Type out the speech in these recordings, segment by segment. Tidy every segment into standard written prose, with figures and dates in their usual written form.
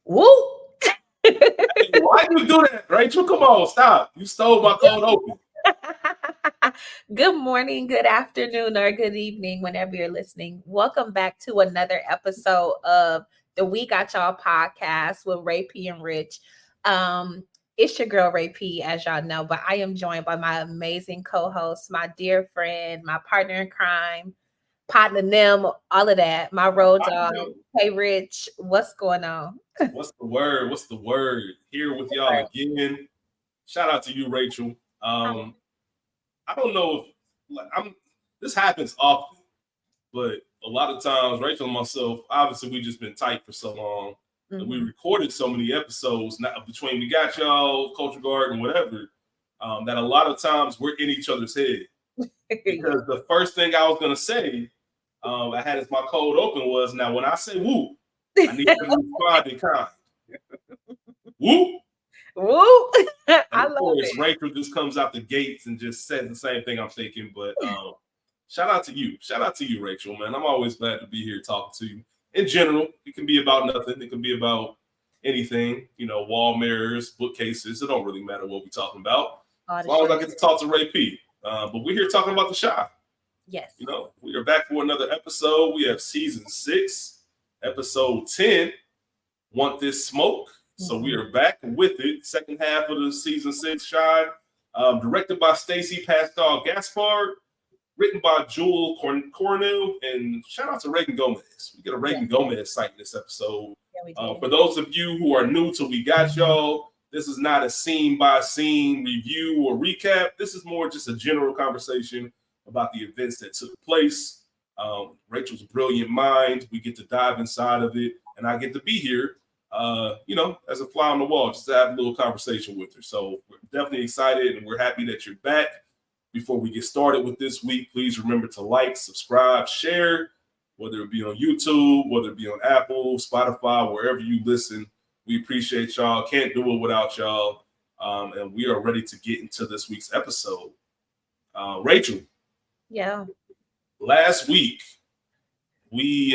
Woo! Hey, why you do that, Rachel? Come on, stop. You stole my cold open. Good morning, good afternoon, or good evening, whenever you're listening. Welcome back to another episode of the We Got Y'all podcast with Ray P and Rich. Um, it's your girl Ray P, as y'all know, but I am joined by my amazing co-host, my dear friend, my partner in crime, partner Nim, all of that, my road dog. Hey, Rich, what's going on? What's the word? What's the word? Here with y'all again. Shout out to you, Rachel. I don't know if I'm. This happens often, but a lot of times, Rachel and myself, obviously, we just been tight for so long, and we recorded so many episodes now between We Got Y'all, Culture Garden, whatever, that a lot of times we're in each other's head. Because the first thing I was gonna say, I had as my cold open was now when I say whoop, I need to respond in kind. Whoop. Woo! And I of love course, it. Rachel just comes out the gates and just says the same thing I'm thinking. But shout out to you. Shout out to you, Rachel, man. I'm always glad to be here talking to you. In general, it can be about nothing. It can be about anything, wall mirrors, bookcases. It don't really matter what we're talking about. As long as I get to talk to Ray P. But we're here talking about the Chi. Yes. We are back for another episode. We have season 6, episode 10, Want This Smoke. So we are back with it. Second half of the season 6 Chi. Directed by Stacey Pascal Gaspard. Written by Jewel Cornell. And shout out to Reagan Gomez. We get a Reagan Gomez site in this episode. For those of you who are new to We Got Y'all, this is not a scene-by-scene review or recap. This is more just a general conversation about the events that took place. Rachel's brilliant mind. We get to dive inside of it. And I get to be here as a fly on the wall, just to have a little conversation with her. So we're definitely excited and we're happy that you're back. Before we get started with this week, please remember to like, subscribe, share, whether it be on YouTube, whether it be on Apple, Spotify, wherever you listen. We appreciate y'all. Can't do it without y'all. And we are ready to get into this week's episode. Rachel. Yeah. Last week, we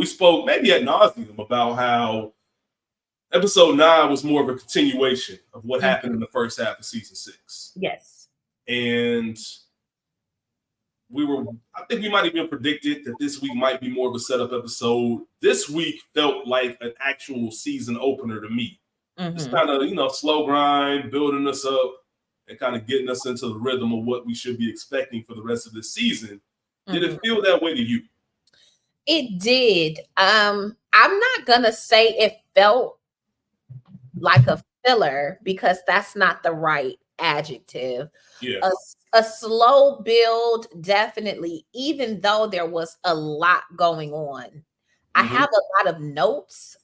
spoke maybe ad nauseum about how episode 9 was more of a continuation of what happened in the first half of season 6. Yes. And I think we might even predicted that this week might be more of a setup episode. This week felt like an actual season opener to me. It's kind of, slow grind, building us up and kind of getting us into the rhythm of what we should be expecting for the rest of this season. Did it feel that way to you? It did. I'm not gonna say it felt like a filler because that's not the right adjective. Yeah. A slow build, definitely, even though there was a lot going on. I have a lot of notes,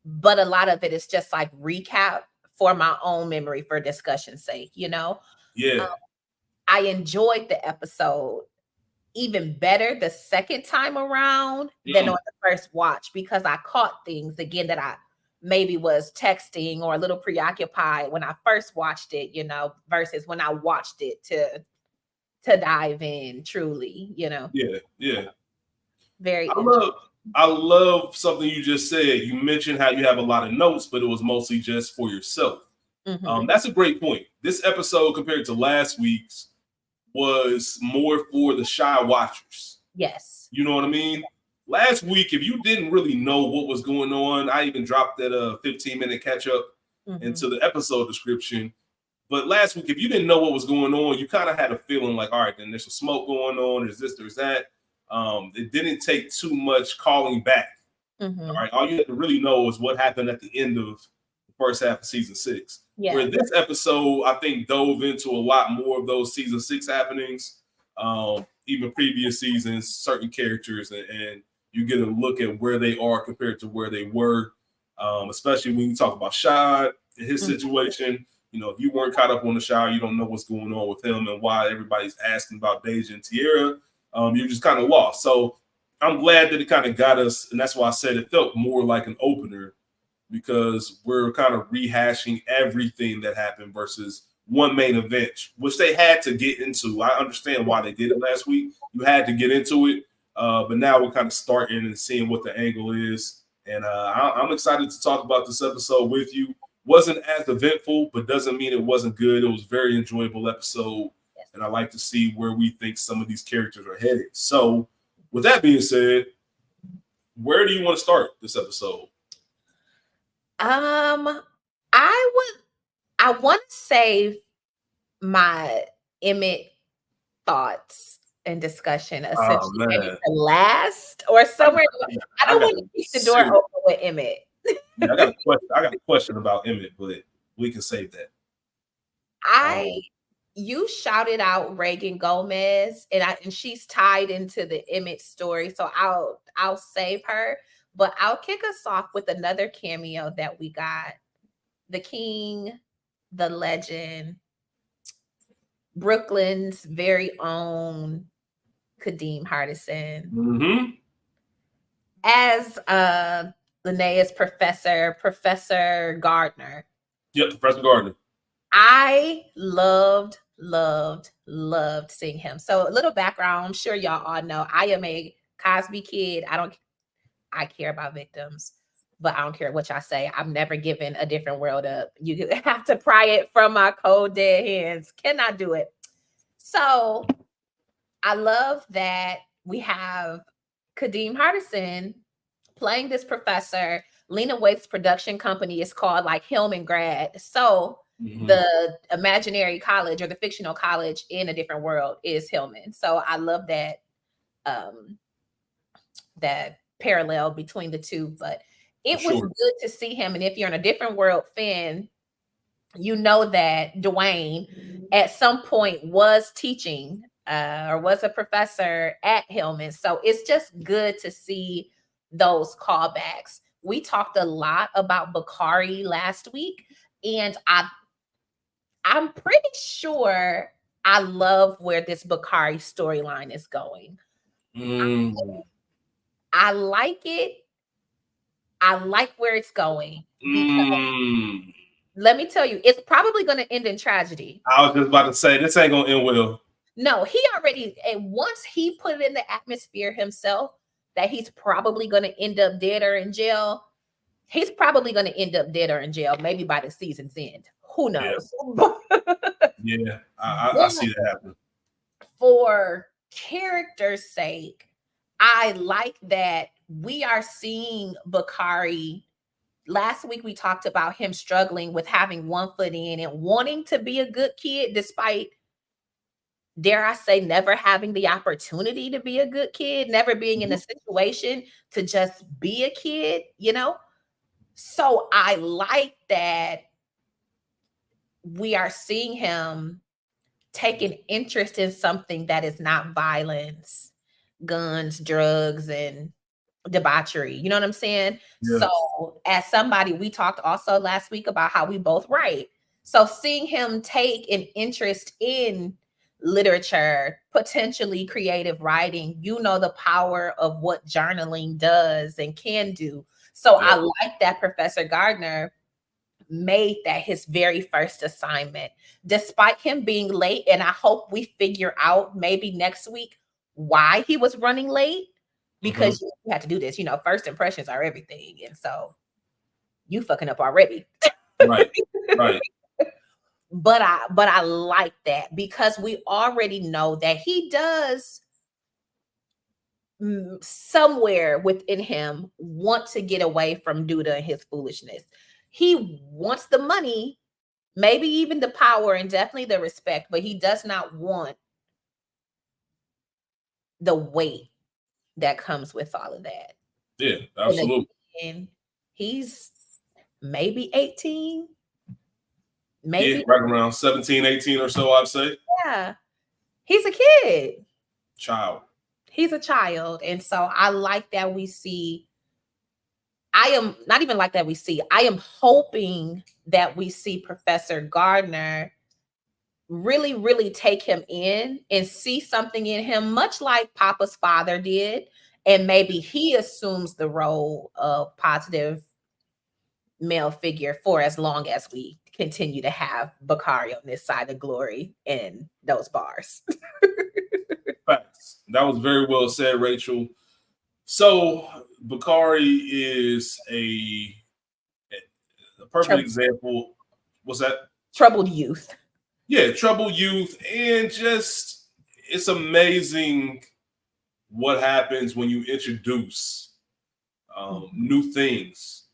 but a lot of it is just like recap for my own memory for discussion's sake, Yeah. I enjoyed the episode even better the second time around than on the first watch because I caught things again that I maybe was texting or a little preoccupied when I first watched it, versus when I watched it to dive in truly, Yeah. Very I love something you just said. You mentioned how you have a lot of notes, but it was mostly just for yourself. That's a great point. This episode compared to last week's was more for the Chi watchers. Yes. You know what I mean? Last week, if you didn't really know what was going on, I even dropped that 15-minute catch up into the episode description. But last week, if you didn't know what was going on, you kind of had a feeling like, all right, then there's some smoke going on. There's this, there's that. It didn't take too much calling back. All right. All you have to really know is what happened at the end of the first half of season 6. Yeah. Where this episode, I think, dove into a lot more of those season 6 happenings, even previous seasons, certain characters, and you get a look at where they are compared to where they were, especially when you talk about Shad and his situation. If you weren't caught up on the Chi, you don't know what's going on with him and why everybody's asking about Deja and Tierra. You're just kind of lost. So I'm glad that it kind of got us, and that's why I said it felt more like an opener because we're kind of rehashing everything that happened versus one main event, which they had to get into. I understand why they did it last week. You had to get into it, but now we're kind of starting and seeing what the angle is. And I'm excited to talk about this episode with you. Wasn't as eventful, but doesn't mean it wasn't good. It was a very enjoyable episode. And I like to see where we think some of these characters are headed. So, with that being said, where do you want to start this episode? I want to save my Emmett thoughts and discussion essentially maybe for last or somewhere. I don't want to keep the door open with Emmett. Yeah, I got a question about Emmett, but we can save that. You shouted out Reagan Gomez, and she's tied into the Emmett story, so I'll save her. But I'll kick us off with another cameo that we got: the king, the legend, Brooklyn's very own Kadeem Hardison, as Linnea's Professor Gardner. Yep, Professor Gardner. I loved seeing him. So a little background, I'm sure y'all all know I am a Cosby kid. I care about victims, but I don't care what y'all say. I've never given A Different World up. You have to pry it from my cold dead hands. Cannot do it. So I love that we have Kadeem Hardison playing this professor. Lena Waithe's production company is called like Hillman Grad. So the imaginary college or the fictional college in A Different World is Hillman. So I love that that parallel between the two. But it was good to see him. And if you're in A Different World fan, you know that Dwayne at some point was teaching or was a professor at Hillman. So it's just good to see those callbacks. We talked a lot about Bakari last week, and I'm pretty sure I love where this Bakari storyline is going. I like it. I like where it's going. Let me tell you, it's probably going to end in tragedy. I was just about to say, this ain't going to end well. No, he already, and once he put it in the atmosphere himself, that he's probably going to end up dead or in jail, he's probably going to end up dead or in jail, maybe by the season's end. Who knows? Yeah, I see that happen. For character's sake, I like that we are seeing Bakari. Last week, we talked about him struggling with having one foot in and wanting to be a good kid, despite, dare I say, never having the opportunity to be a good kid, never being in a situation to just be a kid, you know? So I like that we are seeing him take an interest in something that is not violence, guns, drugs, and debauchery. You know what I'm saying? Yeah. So as somebody, we talked also last week about how we both write. So seeing him take an interest in literature, potentially creative writing, you know, the power of what journaling does and can do. So I like that Professor Gardner made that his very first assignment, despite him being late. And I hope we figure out maybe next week why he was running late, because you have to do this, you know, first impressions are everything. And so you fucking up already. Right. But I like that, because we already know that he does somewhere within him want to get away from Douda and his foolishness. He wants the money, maybe even the power, and definitely the respect, but he does not want the weight that comes with all of that. Yeah, absolutely. And he's maybe 18. Maybe right around 17, 18 or so, I'd say. Yeah. He's a kid. Child. He's a child. And so I like that we see, I am not even like that we see, I am hoping that we see Professor Gardner really, really take him in and see something in him, much like Papa's father did. And maybe he assumes the role of positive male figure for as long as we continue to have Bakari on this side of glory in those bars. Facts. That was very well said, Rachel. So Bakari is a perfect example. What's that? Troubled youth. Yeah, troubled youth, and just it's amazing what happens when you introduce new things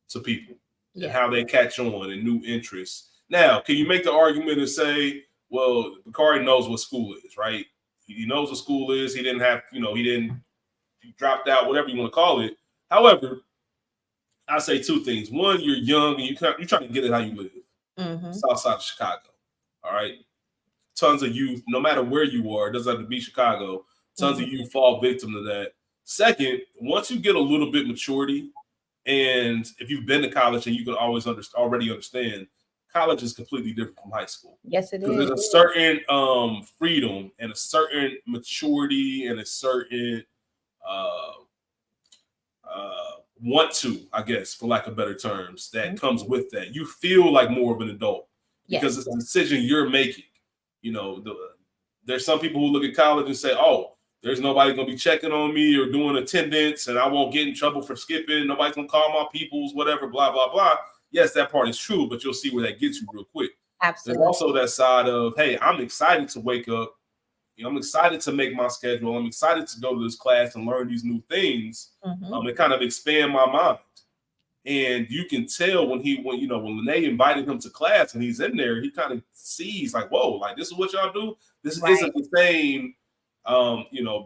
to people and how they catch on and new interests. Now, can you make the argument and say, well, Bakari knows what school is, right? He knows what school is. He didn't have, he dropped out, whatever you want to call it. However, I say two things. One, you're young and you're trying to get it how you live. South side of Chicago. All right. Tons of youth, no matter where you are, it doesn't have to be Chicago. Tons of youth fall victim to that. Second, once you get a little bit maturity, and if you've been to college and you can always already understand, college is completely different from high school. Yes, it is. There's a certain freedom and a certain maturity and a certain want to, I guess, for lack of better terms, that comes with that. You feel like more of an adult because it's a decision you're making. There's some people who look at college and say, oh, there's nobody going to be checking on me or doing attendance and I won't get in trouble for skipping. Nobody's going to call my peoples, whatever, blah, blah, blah. Yes, that part is true, but you'll see where that gets you real quick. Absolutely. There's also that side of, hey, I'm excited to wake up. I'm excited to make my schedule. I'm excited to go to this class and learn these new things and kind of expand my mind. And you can tell when Lene invited him to class and he's in there, he kind of sees like, whoa, like this is what y'all do. This isn't the same,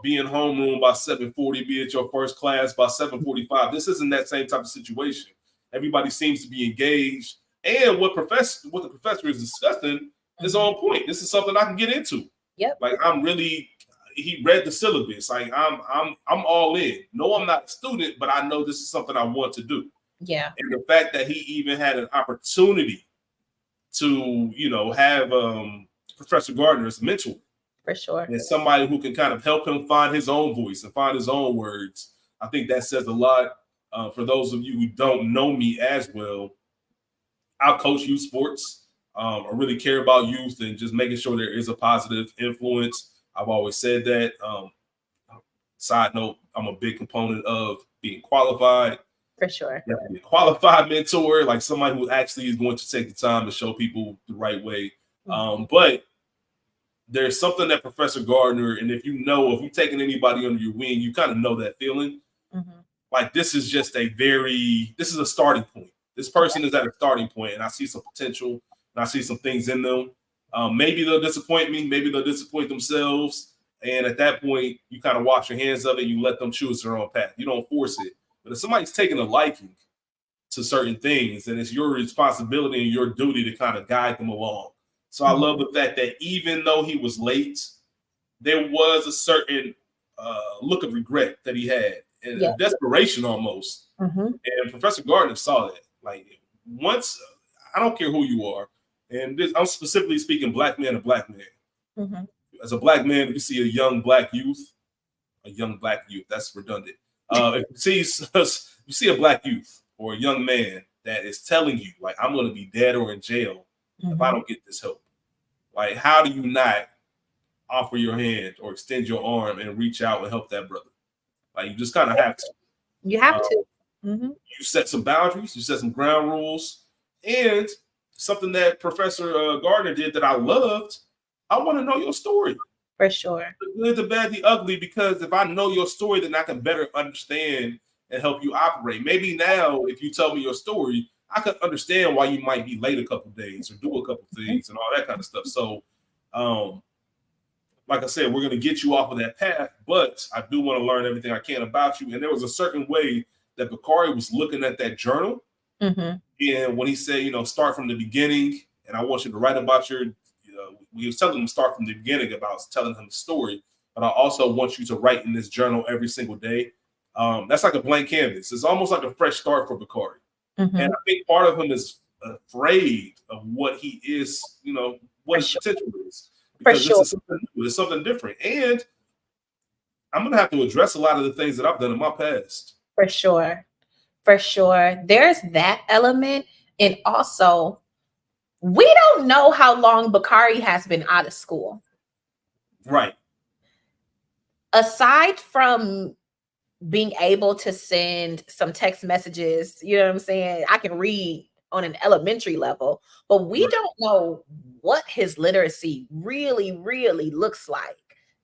being homeroom by 7:40, be at your first class by 7:45. This isn't that same type of situation. Everybody seems to be engaged. And what the professor is discussing is on point. This is something I can get into. Yep. Like he read the syllabus. Like I'm all in. No, I'm not a student, but I know this is something I want to do. Yeah. And the fact that he even had an opportunity to, have Professor Gardner as a mentor. For sure. And somebody who can kind of help him find his own voice and find his own words. I think that says a lot. For those of you who don't know me as well, I coach youth sports. I really care about youth and just making sure there is a positive influence. I've always said that. Side note, I'm a big component of being qualified. For sure. You have to be a qualified mentor, like somebody who actually is going to take the time to show people the right way. But there's something that Professor Gardner, and if you're taking anybody under your wing, you kind of know that feeling. Like this is a starting point. This person is at a starting point, and I see some potential, and I see some things in them. Maybe they'll disappoint me. Maybe they'll disappoint themselves. And at that point, you kind of wash your hands of it. You let them choose their own path. You don't force it. But if somebody's taking a liking to certain things, then it's your responsibility and your duty to kind of guide them along. So I love the fact that even though he was late, there was a certain look of regret that he had and a desperation almost. And Professor Gardner saw that. Like once, I don't care who you are, and I'm specifically speaking black man to black man. As a black man, if you see a young black youth, that's redundant. If you see a black youth or a young man that is telling you, like, I'm going to be dead or in jail if I don't get this help. Like, how do you not offer your hand or extend your arm and reach out and help that brother? Like, you just kind of have to. You have to. You set some boundaries, you set some ground rules, and something that Professor Gardner did that I loved, I want to know your story. For sure. The good, the bad, the ugly, because if I know your story, then I can better understand and help you operate. Maybe now, if you tell me your story, I can understand why you might be late a couple of days or do a couple of things and all that kind of stuff. So, like I said, we're going to get you off of that path, but I do want to learn everything I can about you. And there was a certain way that Bakari was looking at that journal. And when he said, start from the beginning, and I want you to write about we was telling him to start from the beginning about telling him the story, but I also want you to write in this journal every single day. That's like a blank canvas. It's almost like a fresh start for Bakari. And I think part of him is afraid of what he is, what his potential is. Because it's something different. And I'm going to have to address a lot of the things that I've done in my past. For sure. For sure. There's that element. And also, we don't know how long Bakari has been out of school. Right. Aside from being able to send some text messages, you know what I'm saying? I can read on an elementary level, but we Right. don't know what his literacy really, really looks like.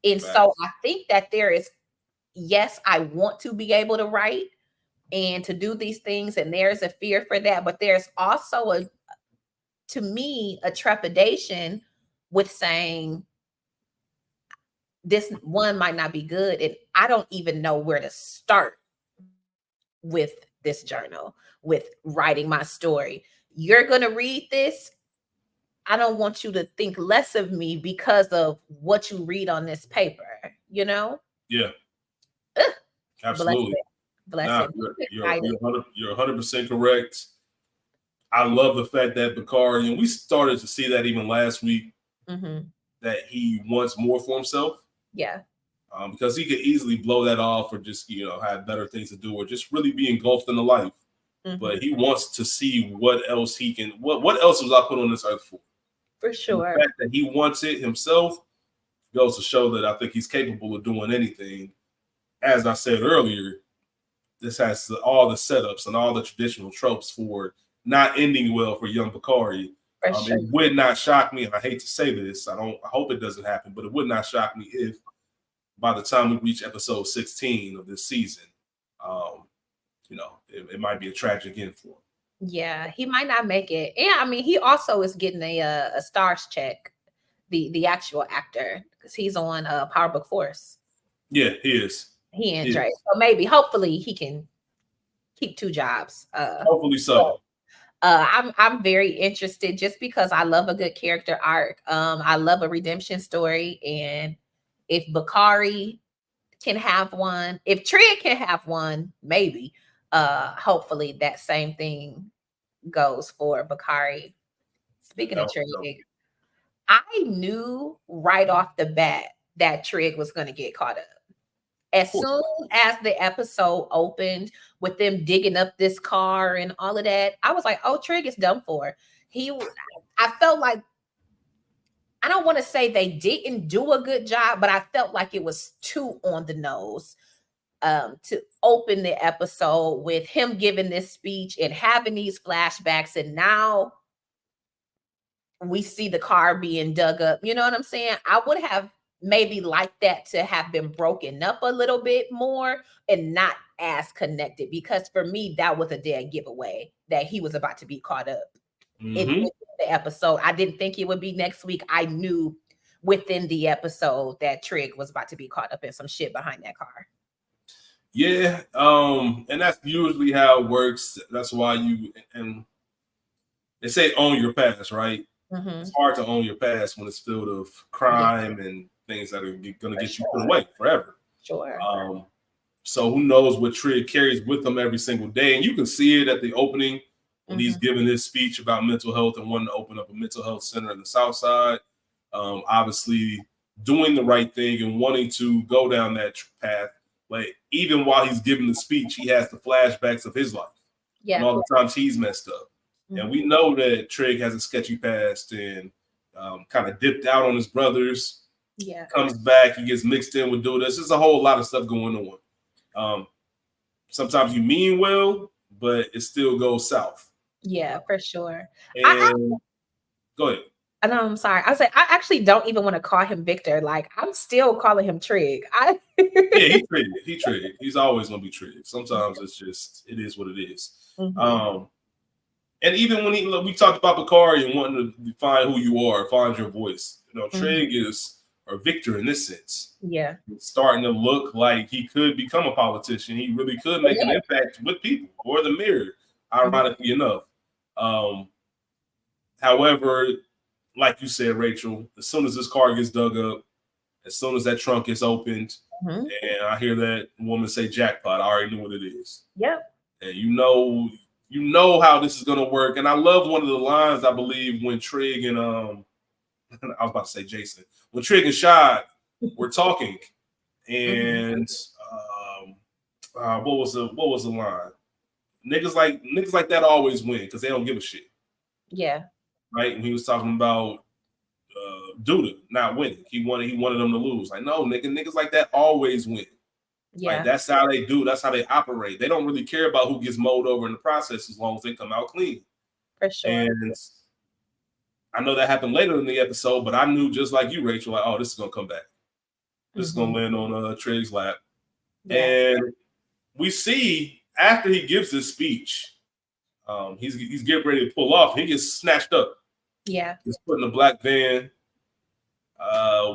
And so Facts. I think that there is, yes, I want to be able to write and to do these things, and there's a fear for that, but there's also a, to me, a trepidation with saying this one might not be good, and I don't even know where to start with this journal, with writing my story. You're going to read this. I don't want you to think less of me because of what you read on this paper, you know? Yeah, Ugh, bless absolutely. it. Bless Nah, it. you're you're Excited. you're 100% correct. I love the fact that Bakari, and we started to see that even last week, Hmm. that he wants more for himself. Yeah. Because he could easily blow that off or just have better things to do or just really be engulfed in the life. Hmm. But he wants to see what else he can. What else was I put on this earth for? For And the sure. fact that he wants it himself goes to show that I think he's capable of doing anything. As I said earlier, this has all the setups and all the traditional tropes for not ending well for young Bakari. For sure. It would not shock me, and I hate to say this, I hope it doesn't happen, but it would not shock me if by the time we reach episode 16 of this season, um, it might be a tragic end for him. Yeah, he might not make it. And I mean, he also is getting a stars check, the actual actor, because he's on Power Book Force. Yeah, he is. He He and Dre. is. So maybe, hopefully, he can keep two jobs. Hopefully so. I'm very interested just because I love a good character arc. I love a redemption story, and if Bakari can have one, if Trig can have one, maybe. Hopefully that same thing goes for Bakari. Speaking of That would Trig, I knew right off the bat that Trig was going to get caught up. of As course. soon as the episode opened with them digging up this car and all of that, I was like, "Oh, Trig is done for." He, I felt like, I don't want to say they didn't do a good job, but I felt like it was too on the nose to open the episode with him giving this speech and having these flashbacks, and now we see the car being dug up. You know what I'm saying? I would have maybe liked that to have been broken up a little bit more and not as connected, because for me, that was a dead giveaway that he was about to be caught up in Mm-hmm. the episode. I didn't think it would be next week. I knew within the episode that Trig was about to be caught up in some shit behind that car. Yeah, and that's usually how it works. That's why and they say own your past, right? Mm-hmm. It's hard to own your past when it's filled of Yeah, crime and things that are going to for get you put sure. away forever. Sure. Um, so who knows what Trig carries with him every single day, and you can see it at the opening when he's Mm-hmm. giving his speech about mental health and wanting to open up a mental health center in the South Side. Obviously, doing the right thing and wanting to go down that path. But even while he's giving the speech, he has the flashbacks of his life and Yeah. all the times he's messed up. And Mm-hmm. we know that Trig has a sketchy past and kind of dipped out on his brothers, Yeah. comes back, he gets mixed in with Duda. There's a whole lot of stuff going on. Sometimes you mean well, but it still goes south. Yeah, for sure. And go ahead. No, I'm sorry. I was like, I actually don't even want to call him Victor. Like, I'm still calling him Trig. Yeah, he traded. He traded. He's always gonna be traded. Sometimes it is what it is. Mhm. And even when we talked about Bakari and wanting to find who you are, find your voice. Mhm. Trig is or Victor in this sense. Yeah. It's starting to look like he could become a politician. He really could make an impact with people or the mirror, ironically enough. However, like you said, Rachel, as soon as this car gets dug up, as soon as that trunk is opened, Mhm. and I hear that woman say jackpot, I already knew what it is. Yep. And you know how this is gonna work. And I love one of the lines, I believe, when Trig and I was about to say Jason, when Trig and Shad were talking, and what was the line? Niggas like that always win because they don't give a shit. Yeah. Right? And he was talking about Duda not winning. He wanted them to lose. Like, no, niggas like that always win. Yeah. Like that's how they do. That's how they operate. They don't really care about who gets mowed over in the process as long as they come out clean. For sure. And I know that happened later in the episode, but I knew just like you, Rachel, like, oh, this is gonna come back. This is gonna land on Trig's lap. Yeah. And we see after he gives this speech, he's getting ready to pull off. He gets snatched up. Yeah. He's put in a black van.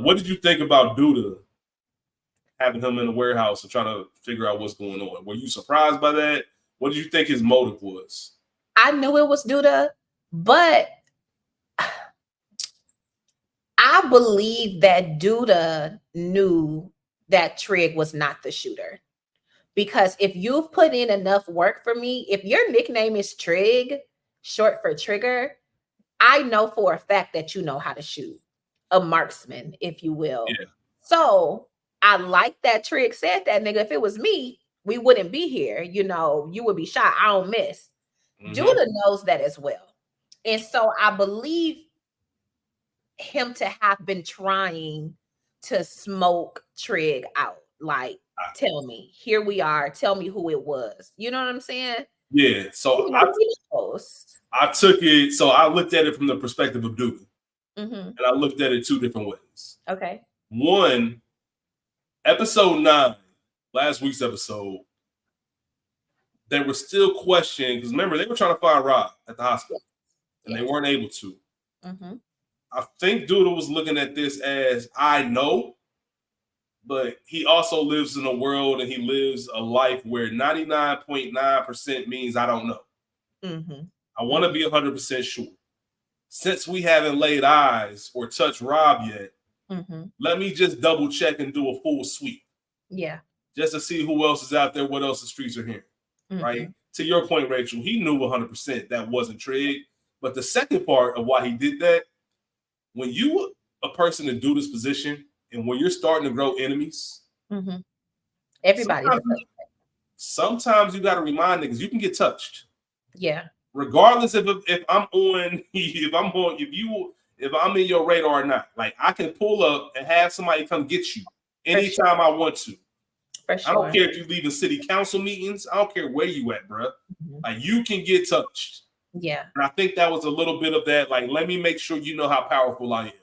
What did you think about Douda having him in the warehouse and trying to figure out what's going on? Were you surprised by that? What did you think his motive was? I knew it was Douda, but I believe that Douda knew that Trig was not the shooter. Because if you've put in enough work for me, if your nickname is Trig, short for trigger, I know for a fact that you know how to shoot. A marksman, if you will. Yeah. So I like that Trig said that, nigga. If it was me, we wouldn't be here. You know, you would be shot. I don't miss. Douda knows that as well. And so I believe him to have been trying to smoke Trig out. Like, tell me, here we are. Tell me who it was. You know what I'm saying? Yeah. So I took it. So I looked at it from the perspective of Douda. And I looked at it two different ways. Okay. One, episode 9, last week's episode, they were still questioning, because remember, they were trying to find Rob at the hospital, and they weren't able to. I think Douda was looking at this as, I know, but he also lives in a world and he lives a life where 99.9% means I don't know. I want to be 100% sure. Since we haven't laid eyes or touched Rob yet, let me just double check and do a full sweep. Yeah. Just to see who else is out there, what else the streets are hearing. Right? To your point, Rachel, he knew 100% that wasn't Trig. But the second part of why he did that, when you a person in Douda's position and when you're starting to grow enemies, everybody. Sometimes you got to remind niggas you can get touched. Yeah. Regardless if I'm in your radar or not, like I can pull up and have somebody come get you anytime I want to. For sure. I don't care if you leave in city council meetings. I don't care where you at, bro. Like you can get touched. Yeah. And I think that was a little bit of that. Like, let me make sure you know how powerful I am.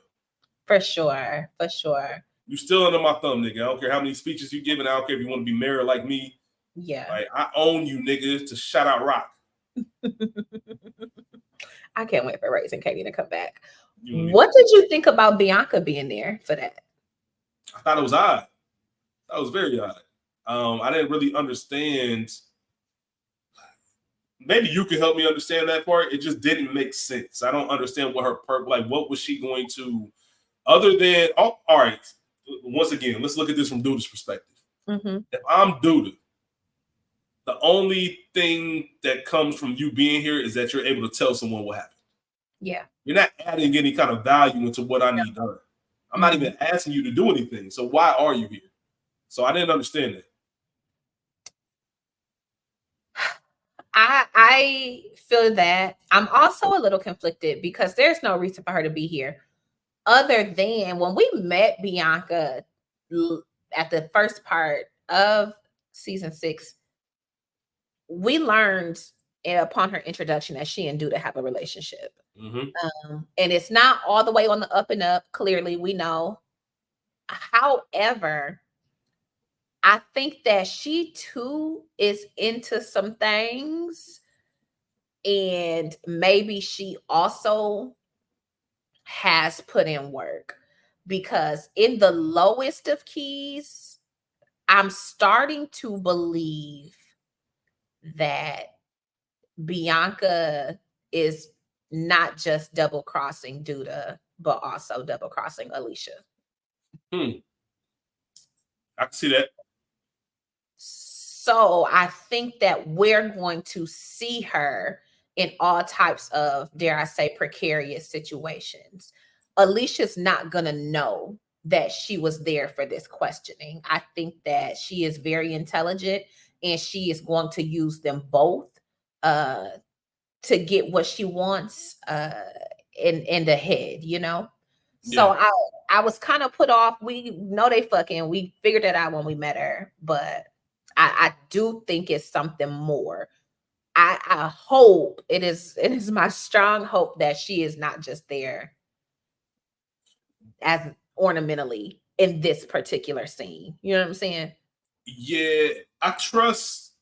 For sure. For sure. You still under my thumb, nigga. I don't care how many speeches you giving. I don't care if you want to be married like me. Yeah. Like I own you, nigga. To shout out Rock. I can't wait for Raising Katie to come back. What did you think about Bianca being there for that? I thought it was odd. That was very odd. I didn't really understand. Maybe you can help me understand that part. It just didn't make sense. I don't understand what what was she going to, other than, all right, once again, let's look at this from Douda's perspective. If I'm Douda, the only thing that comes from you being here is that you're able to tell someone what happened. Yeah. You're not adding any kind of value into what I need done. I'm not even asking you to do anything. So why are you here? So I didn't understand it. I feel that. I'm also a little conflicted because there's no reason for her to be here other than when we met Bianca at the first part of season 6, we learned upon her introduction that she and Douda have a relationship. And it's not all the way on the up and up. Clearly, we know. However, I think that she too is into some things, and maybe she also has put in work, because in the lowest of keys, I'm starting to believe that Bianca is not just double crossing Douda, but also double crossing Alicia. I can see that. So I think that we're going to see her in all types of, dare I say, precarious situations. Alicia's not going to know that she was there for this questioning. I think that she is very intelligent and she is going to use them both to get what she wants in the head, you know? So Yeah. I was kind of put off. We know they fucking. We figured it out when we met her, but I do think it's something more. I hope it is my strong hope that she is not just there as ornamentally in this particular scene. You know what I'm saying? Yeah, I trust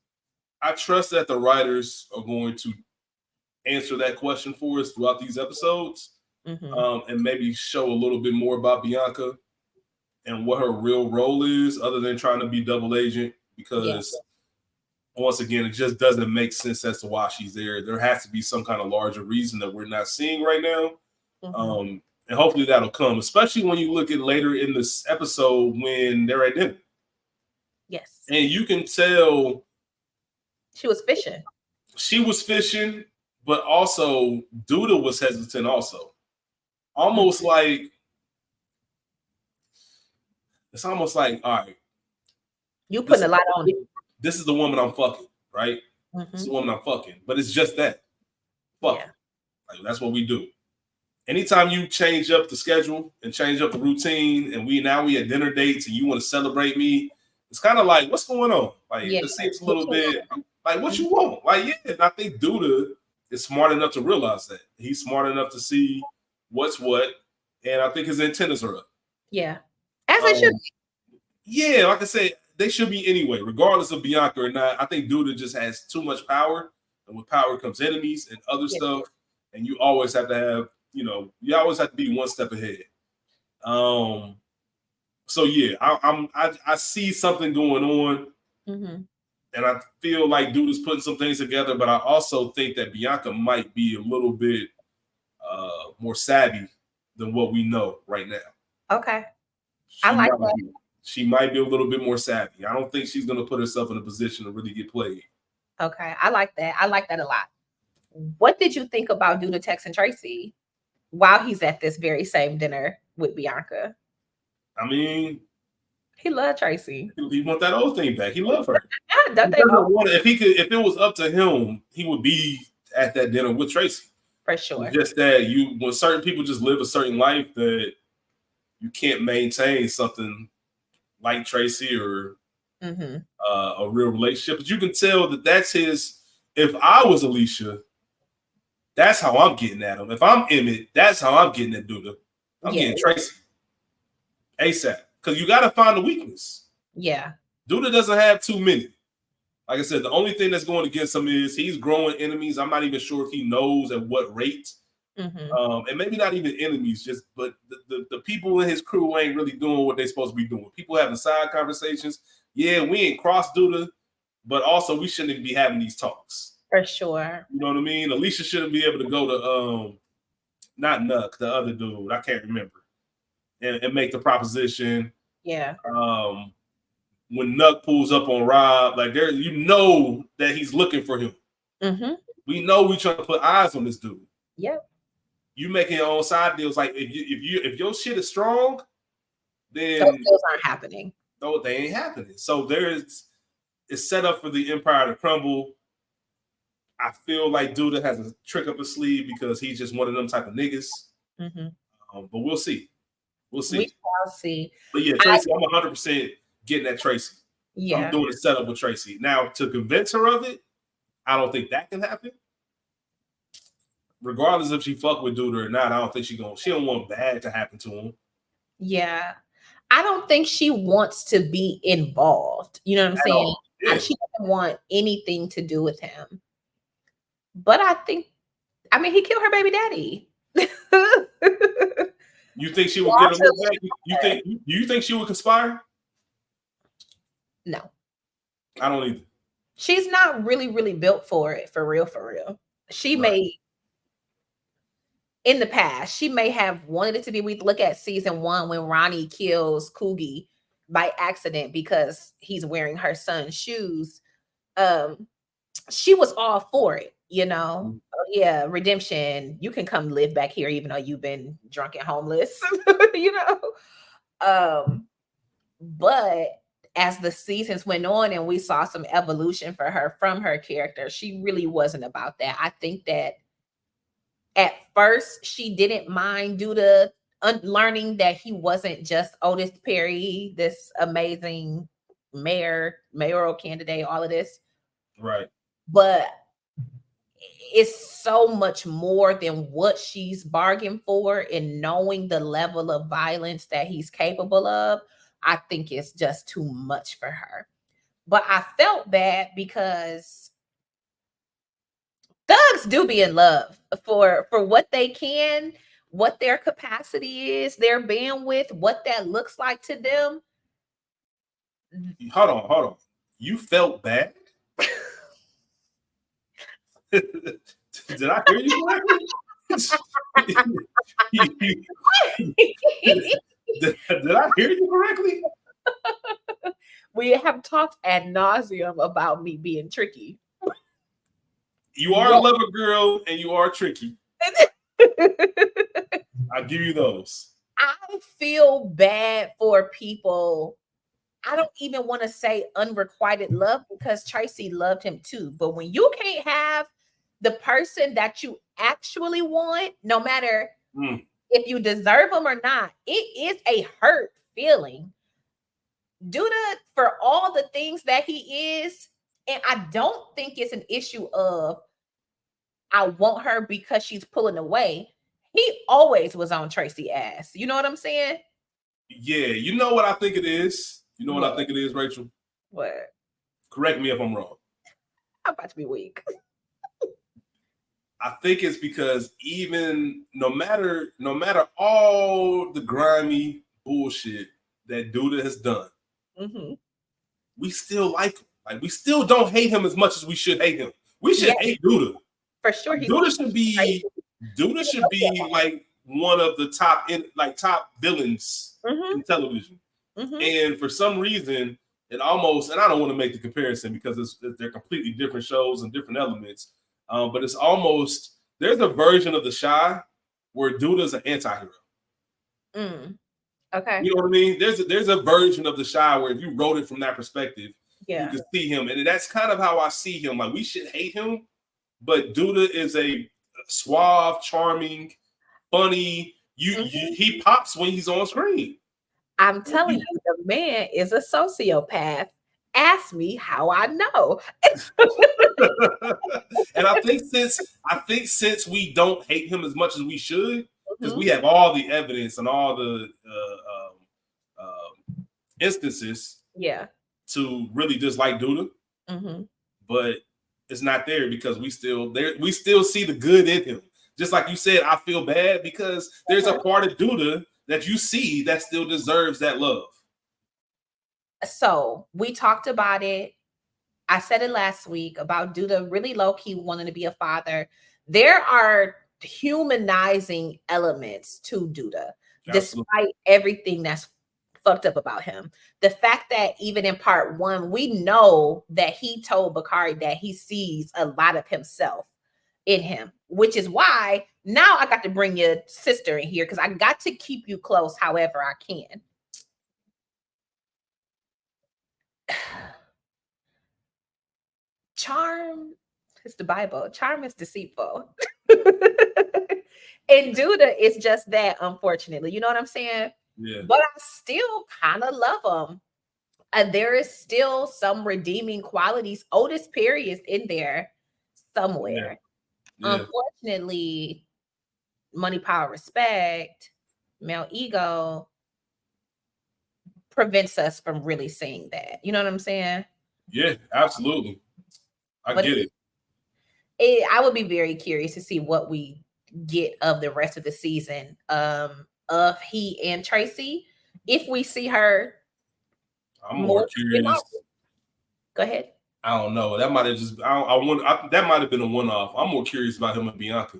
that the writers are going to answer that question for us throughout these episodes, and maybe show a little bit more about Bianca and what her real role is, other than trying to be double agent. Because once again, it just doesn't make sense as to why she's there. There has to be some kind of larger reason that we're not seeing right now. And hopefully that'll come, especially when you look at later in this episode when they're at dinner. Yes. And you can tell she was fishing. She was fishing, but also Douda was hesitant also. Almost like, it's almost like, all right. You putting a lot on it. This is the woman I'm fucking, right? This is the woman I'm fucking. But it's just that. Fuck. Yeah. Like, that's what we do. Anytime you change up the schedule and change up the routine, and we at dinner dates and you want to celebrate me, it's kind of like, what's going on? Like, it seems a little bit like, what you want? Like, yeah, and I think Douda is smart enough to realize that. He's smart enough to see what's what, and I think his antennas are up. Yeah. As they should be. Yeah, like I said, they should be anyway, regardless of Bianca or not. I think Douda just has too much power, and with power comes enemies and other stuff, and you always have to have, you always have to be one step ahead. So yeah, I see something going on, and I feel like Douda's putting some things together, but I also think that Bianca might be a little bit more savvy than what we know right now. Okay, I like that. She might be a little bit more savvy. I don't think she's going to put herself in a position to really get played. Okay, I like that. I like that a lot. What did you think about Douda texting Tracy while he's at this very same dinner with Bianca? I mean, he loved Tracy. He want that old thing back. He loved her. If it was up to him, he would be at that dinner with Tracy. For sure. It's just that when certain people just live a certain life, that you can't maintain something like Tracy or a real relationship. But you can tell that that's his. If I was Alicia, that's how I'm getting at him. If I'm Emmett, that's how I'm getting at Douda. I'm getting Tracy ASAP, because you got to find the weakness. Yeah. Douda doesn't have too many. Like I said, the only thing that's going against him is he's growing enemies. I'm not even sure if he knows at what rate. And maybe not even enemies, but the people in his crew ain't really doing what they're supposed to be doing. People having side conversations. Yeah, we ain't cross Douda, but also we shouldn't be having these talks. For sure. You know what I mean? Alicia shouldn't be able to go to not Nuck, the other dude, I can't remember, and make the proposition. Yeah. When Nuck pulls up on Rob, like there, that he's looking for him. We know we trying to put eyes on this dude. Yep. You making your own side deals. Like if your shit is strong, then those aren't happening. No, they ain't happening. So it's set up for the empire to crumble. I feel like Douda has a trick up his sleeve because he's just one of them type of niggas. But we'll see. We'll see. We shall see. But yeah, Tracy, I'm 100% getting at Tracy. Yeah. I'm doing a setup with Tracy. Now, to convince her of it, I don't think that can happen. Regardless if she fuck with Douda or not, I don't think she don't want bad to happen to him. Yeah. I don't think she wants to be involved. You know what I'm saying? Yeah. She doesn't want anything to do with him. But he killed her baby daddy. You think she would get him back? You think she would conspire? No. I don't either. She's not really, really built for it, for real. She may, in the past, she may have wanted it to be. We look at season 1 when Ronnie kills Coogie by accident because he's wearing her son's shoes. She was all for it, Yeah, redemption. You can come live back here, even though you've been drunk and homeless, But as the seasons went on and we saw some evolution for her from her character, she really wasn't about that. I think that at first she didn't mind Douda learning that he wasn't just Otis Perry, this amazing mayoral candidate, all of this. Right. But it's so much more than what she's bargained for, and knowing the level of violence that he's capable of, I think it's just too much for her. But I felt bad because thugs do be in love for what they can, what their capacity is, their bandwidth, what that looks like to them. Hold on. You felt bad? Did I hear you correctly? Did I hear you correctly? We have talked ad nauseum about me being tricky. You are a lover girl and you are tricky. I give you those. I feel bad for people. I don't even want to say unrequited love, because Tracy loved him too. But when you can't have the person that you actually want, no matter if you deserve them or not, it is a hurt feeling. Duda, for all the things that he is, and I don't think it's an issue of I want her because she's pulling away. He always was on Tracy ass. You know what I'm saying? Yeah, you know what I think it is? You know what I think it is, Rachel? What? Correct me if I'm wrong. I'm about to be weak. I think it's because even no matter all the grimy bullshit that Duda has done, we still like him. Like, we still don't hate him as much as we should hate him. We should hate Duda. For sure. Duda should be like one of the top villains in television. And for some reason, it almost, and I don't want to make the comparison because they're completely different shows and different elements. But it's almost, there's a version of The Chi where Duda's an anti-hero. Okay. You know what I mean? There's a version of The Chi where if you wrote it from that perspective, you can see him. And that's kind of how I see him. Like, we should hate him, but Duda is a suave, charming, funny. He pops when he's on screen. I'm telling you, the man is a sociopath. Ask me how I know. And I think since we don't hate him as much as we should, because we have all the evidence and all the instances, to really dislike Duda, but it's not there because we still see the good in him. Just like you said, I feel bad because there's a part of Duda that you see that still deserves that love. So we talked about it. I said it last week about Duda really low-key wanting to be a father. There are humanizing elements to Duda, despite everything that's fucked up about him. The fact that even in part 1, we know that he told Bakari that he sees a lot of himself in him, which is why now I got to bring your sister in here, because I got to keep you close however I can. Charm is the Bible. Charm is deceitful. And Duda is just that, unfortunately. You know what I'm saying? Yeah. But I still kind of love him. And there is still some redeeming qualities. Otis Perry is in there somewhere. Yeah. Unfortunately, money, power, respect, male ego prevents us from really seeing that. You know what I'm saying? Yeah, absolutely. I get it. I would be very curious to see what we get of the rest of the season of he and Tracy. If we see her, I'm more curious. Go ahead. I don't know. That might have just that might have been a one-off. I'm more curious about him and Bianca.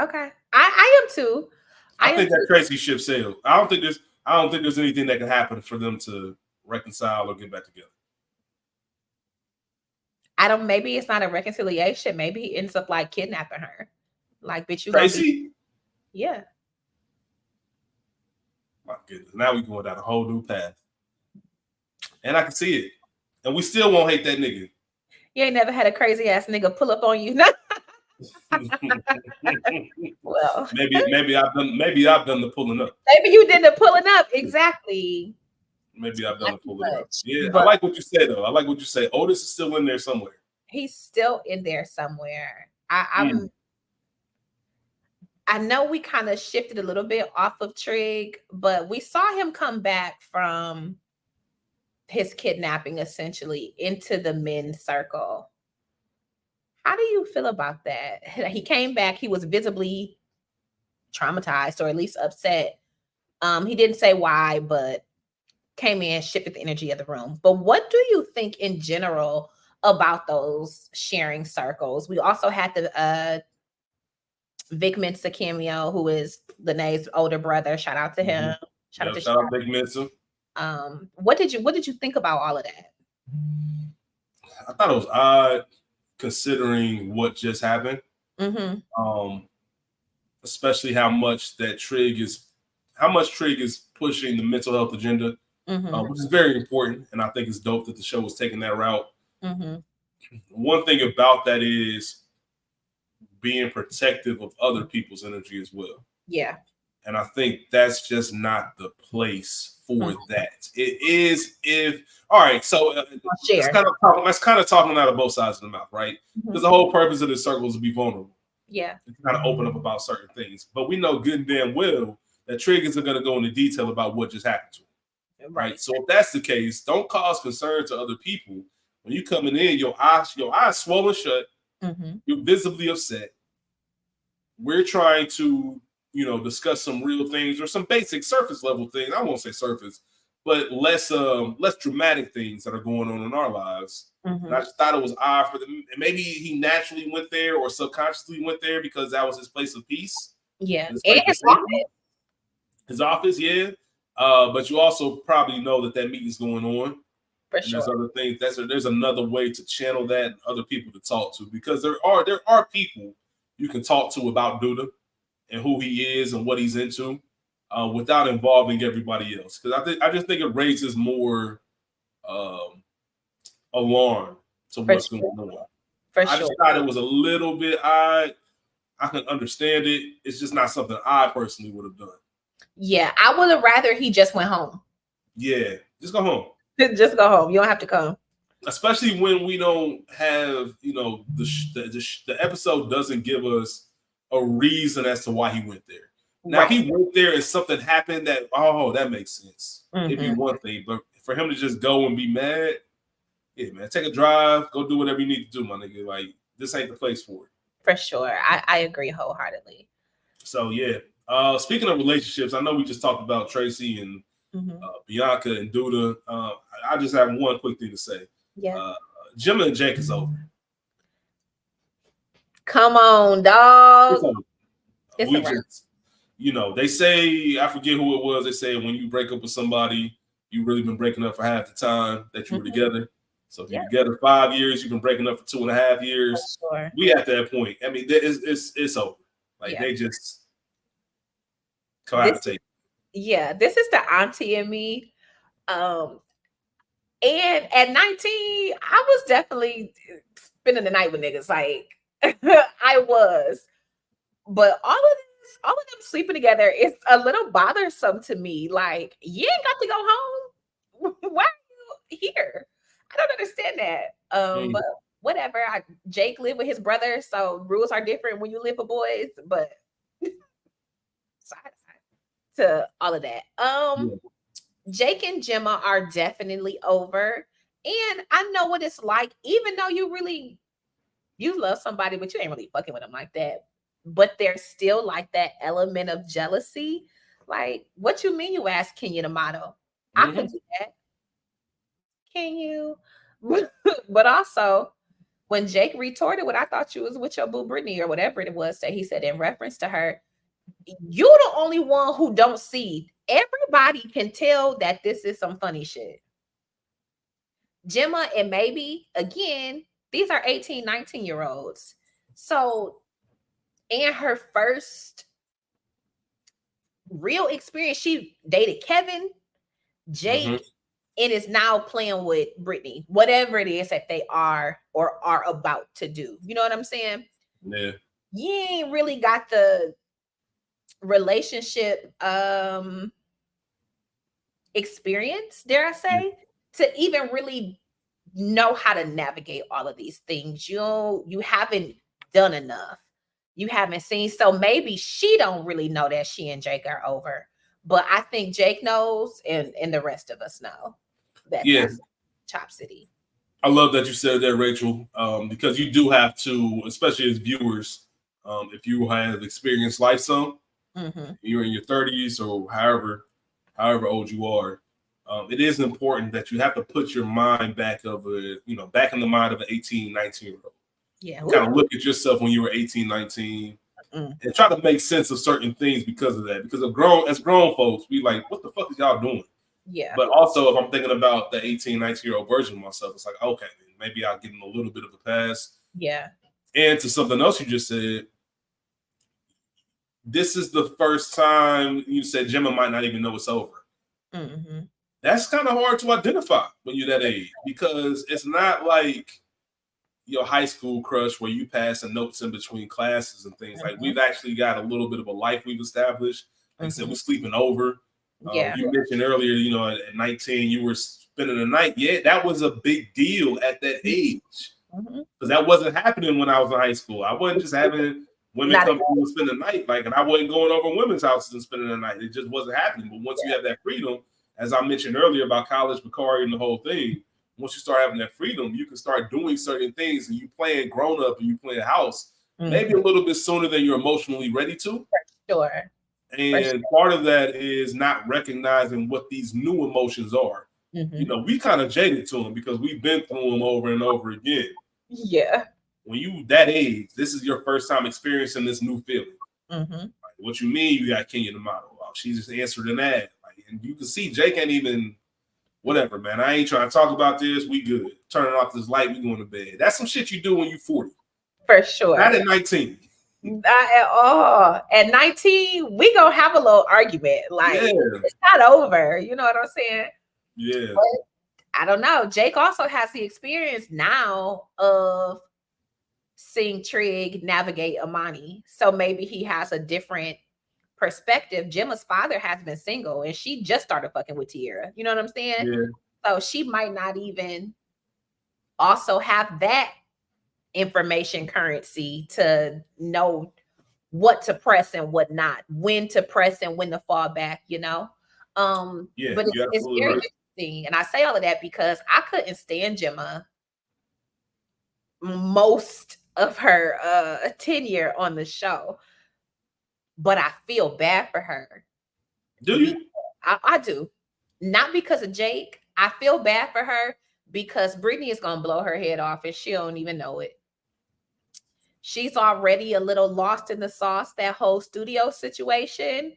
Okay, I am too. I think that Tracy ship sailed. I don't think there's anything that can happen for them to reconcile or get back together. Maybe it's not a reconciliation. Maybe he ends up like kidnapping her. Like, bitch, you Tracy? Yeah. My goodness. Now we're going down a whole new path. And I can see it. And we still won't hate that nigga. You ain't never had a crazy ass nigga pull up on you. Well, maybe I've done the pulling up. maybe you did the pulling up. Exactly. Maybe I've done Not the too pulling up. much, Yeah, I but like what you said though. I like what you say. Otis is still in there somewhere. he's still in there somewhere. Mm. I know we kind of shifted a little bit off of Trig, but we saw him come back from his kidnapping essentially into the men's circle. How do you feel about that? He came back, he was visibly traumatized or at least upset. He didn't say why, but came in, shifted the energy of the room. But what do you think in general about those sharing circles? We also had the Vic Mensa cameo, who is Lene's older brother. Shout out to him. Shout out Yeah, to shout out Big Mensa. what did you think about all of that? I thought it was odd considering what just happened. Mm-hmm. Especially how much Trig is pushing the mental health agenda, Mm-hmm. which is very important. And I think it's dope that the show was taking that route. Mm-hmm. One thing about that is being protective of other people's energy as well. Yeah. And I think that's just not the place for that. It is if all right. So Share. that's kind of talking out of both sides of the mouth, right? Because the whole purpose of this circle is to be vulnerable. Yeah. To kind of open up about certain things, but we know good and damn well that Trig isn't going to go into detail about what just happened to him, right? So if that's the case, don't cause concern to other people. When you coming in, your eyes swollen shut. You're visibly upset. We're trying to, discuss some real things or some basic surface level things. I won't say surface, but less dramatic things that are going on in our lives. And I just thought it was odd for them. Maybe he naturally went there or subconsciously went there because that was his place of peace. Yeah, His office. His office, yeah. But you also probably know that meeting's going on. For and sure. There's other things. There's another way to channel that and other people to talk to, because there are people you can talk to about Douda and who he is and what he's into, without involving everybody else. Because I just think it raises more alarm to what's going on. I just thought it was a little bit odd. I can understand it. It's just not something I personally would have done. Yeah, I would have rather he just went home. Yeah, just go home. Just go home. You don't have to come. Especially when we don't have, the episode doesn't give us a reason as to why he went there. Now, if he went there and something happened that makes sense. It'd be one thing, but for him to just go and be mad, yeah, man, take a drive, go do whatever you need to do, my nigga. Like, this ain't the place for it. For sure. I agree wholeheartedly. So, yeah. Speaking of relationships, I know we just talked about Tracy and Bianca and Douda. I just have one quick thing to say. Yeah. Gemma and Jake is over. Come on, dog. We just, they say, I forget who it was. They say when you break up with somebody, you've really been breaking up for half the time that you were together. So if you're together 5 years, you've been breaking up for 2.5 years. Sure. We at that point. I mean, it's over. Like, they just cohabitate. Yeah, this is the auntie in me. And at 19, I was definitely spending the night with niggas. Like, I was. But all of them sleeping together is a little bothersome to me. Like, you ain't got to go home. Why are you here? I don't understand that. But whatever. Jake lived with his brother, so rules are different when you live with boys. But side to all of that. Jake and Gemma are definitely over, and I know what it's like. Even though you love somebody, but you ain't really fucking with them like that. But there's still like that element of jealousy. Like, what you mean? You ask Kenya D'Amato. I could do that. Can you? But also, when Jake retorted what I thought you was with your boo Brittany or whatever it was that he said in reference to her, you the only one who don't see. Everybody can tell that this is some funny shit. Gemma and maybe, again, these are 18, 19-year-olds. So, in her first real experience, she dated Kevin, Jake, and is now playing with Brittany, whatever it is that they are or are about to do. You know what I'm saying? Yeah. you ain't really got the relationship experience, dare I say, to even really know how to navigate all of these things. You haven't done enough. You haven't seen. So maybe she don't really know that she and Jake are over. But I think Jake knows, and the rest of us know that Yeah. that's Chop City. I love that you said that, Rachel, because you do have to, especially as viewers, if you have experienced life some, you're in your 30s or however old you are, it is important that you have to put your mind back back in the mind of an 18, 19-year-old. Yeah. Kind of look at yourself when you were 18, 19, and try to make sense of certain things because of that. Because as grown folks, we like, what the fuck is y'all doing? Yeah. But also, if I'm thinking about the 18, 19-year-old version of myself, it's like, okay, maybe I'll give them a little bit of a pass. Yeah. And to something else you just said, this is the first time you said Gemma might not even know it's over. That's kind of hard to identify when you're that age, because it's not like your high school crush where you passing notes in between classes and things. Like, we've actually got a little bit of a life we've established. Like I said, we're sleeping over. You mentioned earlier, at 19, you were spending the night. Yeah, that was a big deal at that age, because that wasn't happening when I was in high school. I wasn't just having women come through and spend the night, and I wasn't going over women's houses and spending the night. It just wasn't happening. But once you have that freedom, as I mentioned earlier about college, Bakari, and the whole thing, once you start having that freedom, you can start doing certain things, and you playing grown up and you playing house, maybe a little bit sooner than you're emotionally ready to. Sure. And part of that is not recognizing what these new emotions are. We kind of jaded to them because we've been through them over and over again. Yeah. When you that age, this is your first time experiencing this new feeling. Like, what you mean you got Kenya the model? Oh, she just answered an ad. And you can see Jake ain't even, whatever, man. I ain't trying to talk about this. We good. Turning off this light, we going to bed. That's some shit you do when you 40. For sure. Not at 19. Not at all. At 19, we gonna have a little argument. Like, it's not over. You know what I'm saying? Yeah. But I don't know. Jake also has the experience now of seeing Trig navigate Amani. So maybe he has a different perspective. Gemma's father has been single, and she just started fucking with Tierra. You know what I'm saying? Yeah. So she might not even also have that information currency to know what to press and what not, when to press and when to fall back, but it's very interesting. And I say all of that because I couldn't stand Gemma most of her tenure on the show, but I feel bad for her. Do you? I do. Not because of Jake. I feel bad for her because Brittany is gonna blow her head off and she don't even know it. She's already a little lost in the sauce, that whole studio situation.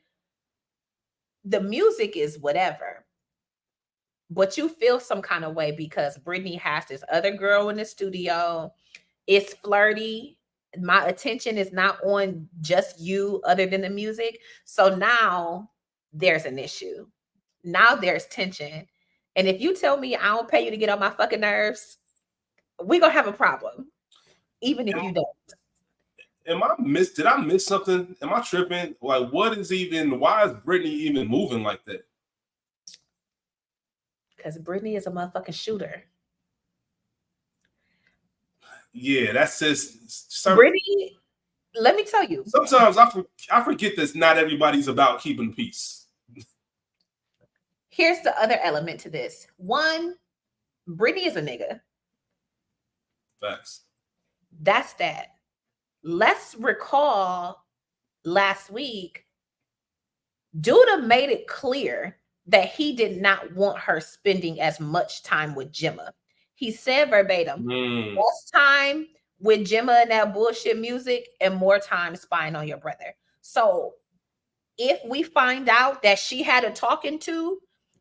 The music is whatever, but you feel some kind of way because Brittany has this other girl in the studio. It's flirty. My attention is not on just you other than the music. So now there's an issue. Now there's tension. And if you tell me I don't pay you to get on my fucking nerves, we're going to have a problem, even if you don't. Did I miss something? Am I tripping? Like, why is Brittany even moving like that? Because Brittany is a motherfucking shooter. Yeah, that's just Brittany, let me tell you. Sometimes I forget that not everybody's about keeping peace. Here's the other element to this. One, Brittany is a nigga. Facts. That's that. Let's recall last week, Douda made it clear that he did not want her spending as much time with Gemma. He said verbatim, less time with Gemma and that bullshit music and more time spying on your brother. So if we find out that she had a talking to,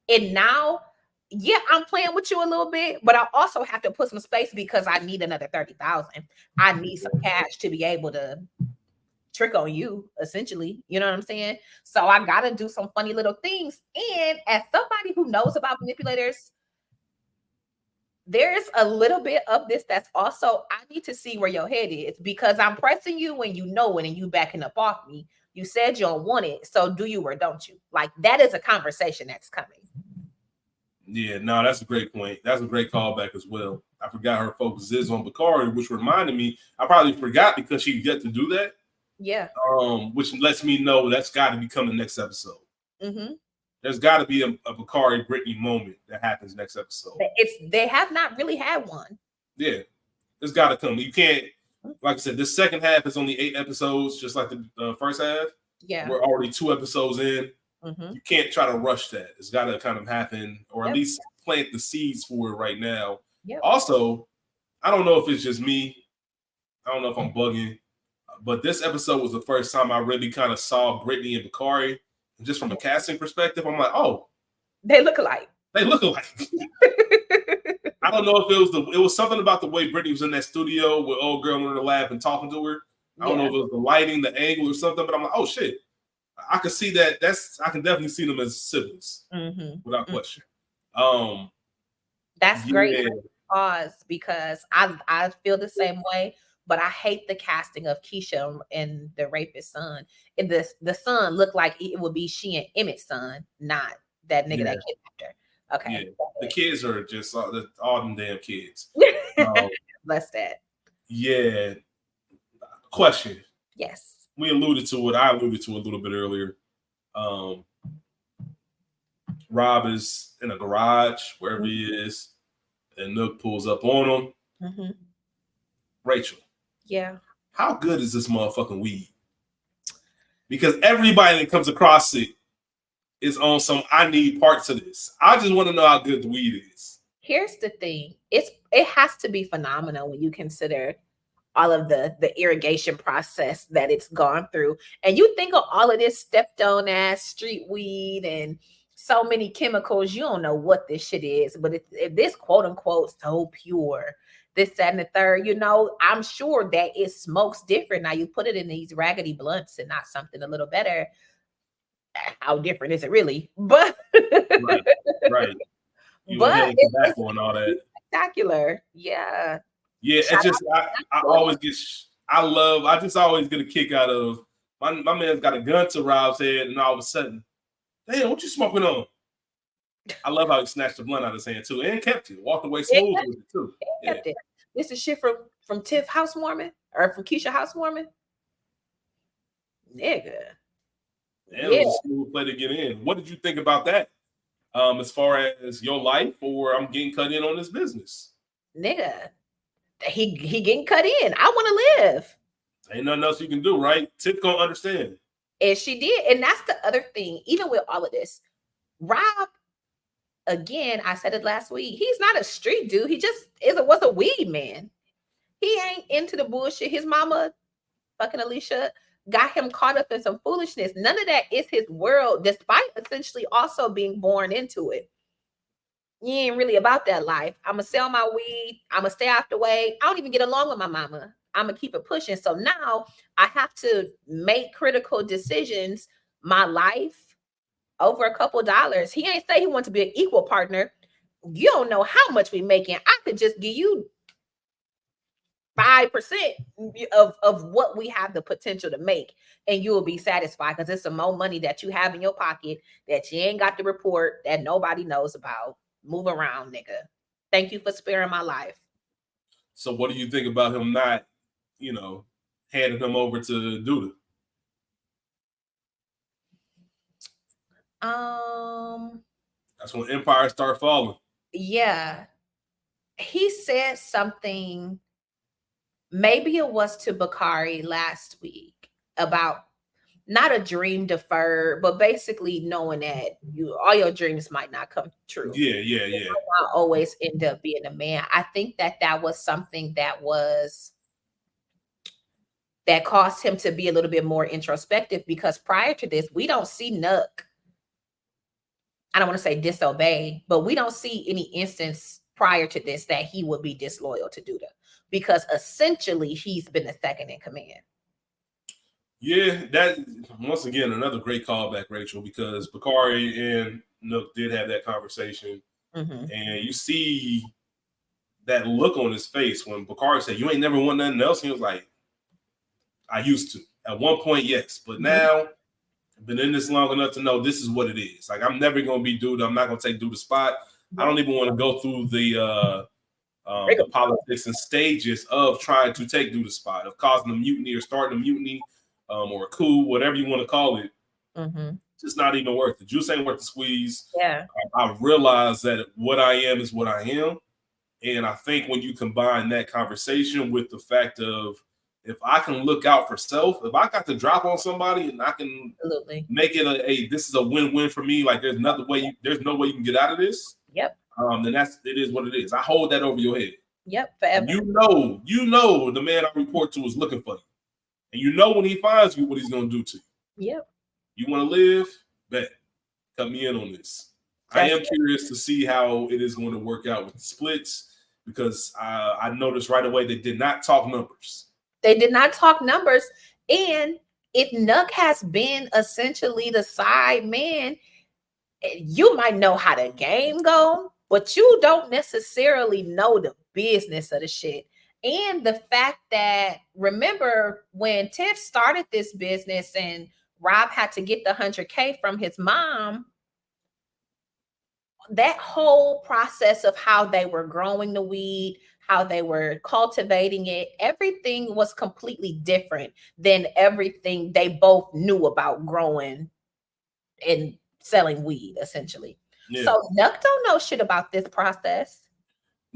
and now, yeah, I'm playing with you a little bit, but I also have to put some space because I need another 30,000. I need some cash to be able to trick on you, essentially. You know what I'm saying? So I got to do some funny little things. And as somebody who knows about manipulators, there's a little bit of this that's also, I need to see where your head is, because I'm pressing you when you know it and you backing up off me. You said you don't want it, so do you or don't you? Like, that is a conversation that's coming. Yeah, no, that's a great point. That's a great callback as well. I forgot her focus is on Bakari, which reminded me, I probably forgot because she yet to do that. Yeah. Which lets me know that's got to become the next episode. Mm-hmm. There's got to be a Bakari Brittany moment that happens next episode. They have not really had one. Yeah, it's got to come. You can't, like I said, this second half is only 8 episodes, just like the first half. Yeah, we're already 2 episodes in. Mm-hmm. You can't try to rush that. It's got to kind of happen, or at least plant the seeds for it right now. Yep. Also, I don't know if it's just me. I don't know if I'm bugging, but this episode was the first time I really kind of saw Brittany and Bakari. And just from a casting perspective, I'm like, oh, they look alike. They look alike. I don't know if it was something about the way Brittany was in that studio with old girl in the lab and talking to her. I don't know if it was the lighting, the angle, or something, but I'm like, oh shit. I can see that. I can definitely see them as siblings, without question. That's great pause, because I feel the same way, but I hate the casting of Keisha and the rapist son. And the son looked like it would be she and Emmett's son, not that nigga that kidnapped her. Okay. Yeah. The kids are just all them damn kids. Bless that. Yeah. Question. Yes. I alluded to it a little bit earlier. Rob is in a garage, wherever he is, and Nook pulls up on him. Rachel. Yeah. How good is this motherfucking weed? Because everybody that comes across it is on some, I need parts of this. I just want to know how good the weed is. Here's the thing. It has to be phenomenal when you consider all of the irrigation process that it's gone through. And you think of all of this stepped on ass street weed and so many chemicals, you don't know what this shit is. But if this quote unquote so pure, this, that, and the third, I'm sure that it smokes different. Now you put it in these raggedy blunts and not something a little better. How different is it really? But right. But it's and all that. Spectacular. Yeah. Yeah, it's just I always get I just always get a kick out of my man's got a gun to Rob's head, and all of a sudden, damn, what you smoking on? I love how he snatched the blunt out of his hand too, and kept it, walked away smooth with it too. Kept it. This is shit from Tiff Housewarming or from Keisha Housewarming. Nigga. And it was a smooth play to get in. What did you think about that? As far as your life, or I'm getting cut in on this business? Nigga. He getting cut in. I want to live. Ain't nothing else you can do, right? Tiff gonna understand. And she did. And that's the other thing. Even with all of this, Rob, again, I said it last week, he's not a street dude. He just was a weed man. He ain't into the bullshit. His mama, fucking Alicia, got him caught up in some foolishness. None of that is his world, despite essentially also being born into it. You ain't really about that life. I'm going to sell my weed. I'm going to stay out the way. I don't even get along with my mama. I'm going to keep it pushing. So now I have to make critical decisions, my life, over a couple dollars. He ain't say he wants to be an equal partner. You don't know how much we making. I could just give you 5% of what we have the potential to make, and you will be satisfied, because it's some more money that you have in your pocket that you ain't got to report, that nobody knows about. Move around, nigga. Thank you for sparing my life. So what do you think about him not, handing him over to Douda? That's when empires start falling. Yeah. He said something, maybe it was to Bakari last week, about not a dream deferred, but basically knowing that all your dreams might not come true. Yeah. You might not always end up being a man. I think that was something that caused him to be a little bit more introspective, because prior to this, we don't see Nook, I don't want to say disobey, but we don't see any instance prior to this that he would be disloyal to Douda, because essentially he's been the second in command. Yeah, that once again another great callback, Rachel, because Bakari and Nook did have that conversation, and you see that look on his face when Bakari said, "You ain't never won nothing else." He was like, "I used to. At one point, yes, but now I've been in this long enough to know this is what it is. Like, I'm never gonna be Duda. I'm not gonna take Duda's spot. I don't even want to go through the politics and stages of trying to take Duda's spot, of causing a mutiny or starting a mutiny, or a coup, whatever you want to call it. It's just not even worth it. Juice ain't worth the squeeze. Yeah. I realize that what I am is what I am. And I think when you combine that conversation with the fact of, if I can look out for self, if I got to drop on somebody and I can make it this is a win-win for me. Like, there's no way you can get out of this. Yep. Then it is what it is. I hold that over your head. Yep. Forever. You know the man I report to is looking for you. And you know when he finds you what he's gonna do to you. Yep. You want to live? Bet. Cut me in on this. I am curious to see how it is going to work out with the splits, because I noticed right away they did not talk numbers. They did not talk numbers. And if Nuck has been essentially the side man, you might know how the game go, but you don't necessarily know the business of the shit. And the fact that, remember when Tiff started this business and Rob had to get the 100K from his mom, that whole process of how they were growing the weed, how they were cultivating it, everything was completely different than everything they both knew about growing and selling weed, essentially. Yeah. So Nuck don't know shit about this process.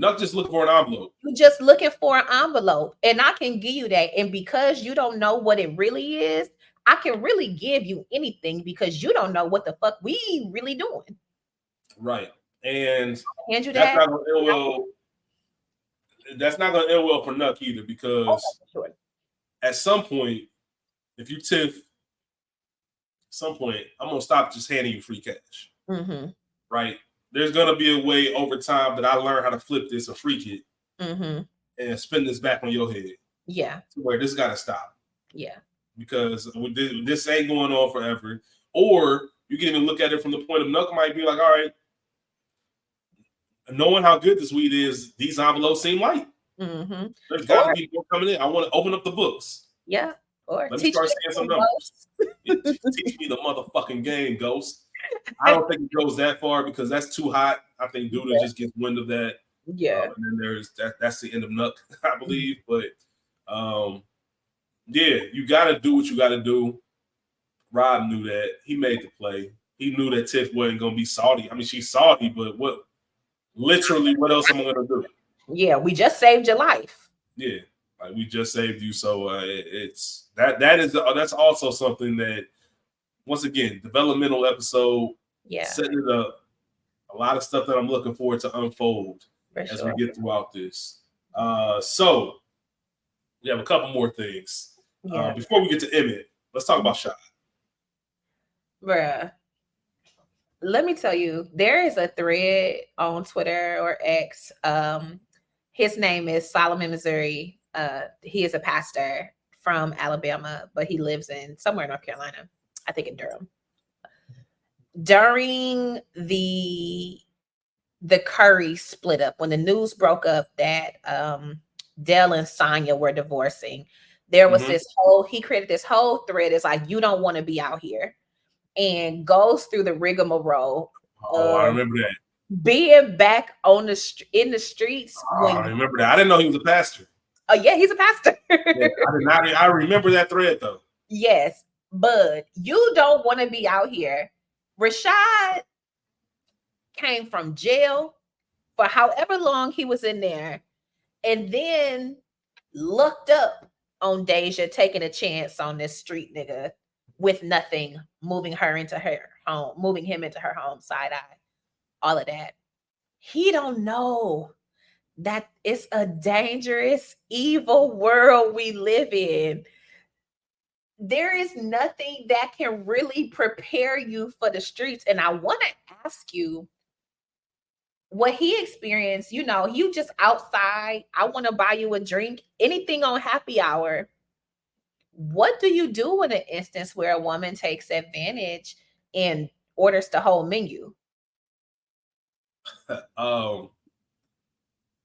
Nuck just looking for an envelope. You're just looking for an envelope, and I can give you that. And because you don't know what it really is, I can really give you anything because you don't know what the fuck we really doing. Right. And hand you that's not gonna ill will. That's not gonna ill will for Nuck either, because at some point, if you Tiff, at some point, I'm gonna stop just handing you free cash. Right. There's gonna be a way over time that I learn how to flip this or freak it and spin this back on your head. Yeah. To where this gotta stop. Yeah. Because this ain't going on forever. Or you can even look at it from the point of Nuck might be like, all right, knowing how good this weed is, these envelopes seem light. There's got to be more coming in. I want to open up the books. Yeah. Or let me start seeing some numbers. Teach me the motherfucking game, Ghost. I don't think it goes that far because that's too hot. I think Duda just gets wind of that. Yeah. And then there's that's the end of Nuck, I believe. But yeah, you got to do what you got to do. Rob knew that. He made the play. He knew that Tiff wasn't going to be salty. I mean, she's salty, but what else am I going to do? Yeah, we just saved your life. Yeah, like we just saved you. So it's that's also something that, once again, developmental episode. Yeah, setting it up. A lot of stuff that I'm looking forward to unfold as we get throughout this. So we have a couple more things. Yeah. Before we get to Emmett, let's talk about Shad. Bruh. Let me tell you, there is a thread on Twitter or X. His name is Solomon Missouri. He is a pastor from Alabama, but he lives in somewhere in North Carolina. I think in Durham. During the Curry split up, when the news broke up that Dell and Sonya were divorcing, there was he created this whole thread. It's like, you don't want to be out here, and goes through the rigmarole. Oh, I remember that. Being back on in the streets. I remember that. I didn't know he was a pastor. Oh yeah, he's a pastor. I remember that thread though. Yes, but you don't want to be out here. Rashad came from jail for however long he was in there, and then looked up on Deja taking a chance on this street nigga with nothing, moving him into her home, side eye, all of that. He don't know that it's a dangerous, evil world we live in. There is nothing that can really prepare you for the streets. And I want to ask you what he experienced. You know, you just outside, I want to buy you a drink, anything on happy hour. What do you do in an instance where a woman takes advantage and orders the whole menu?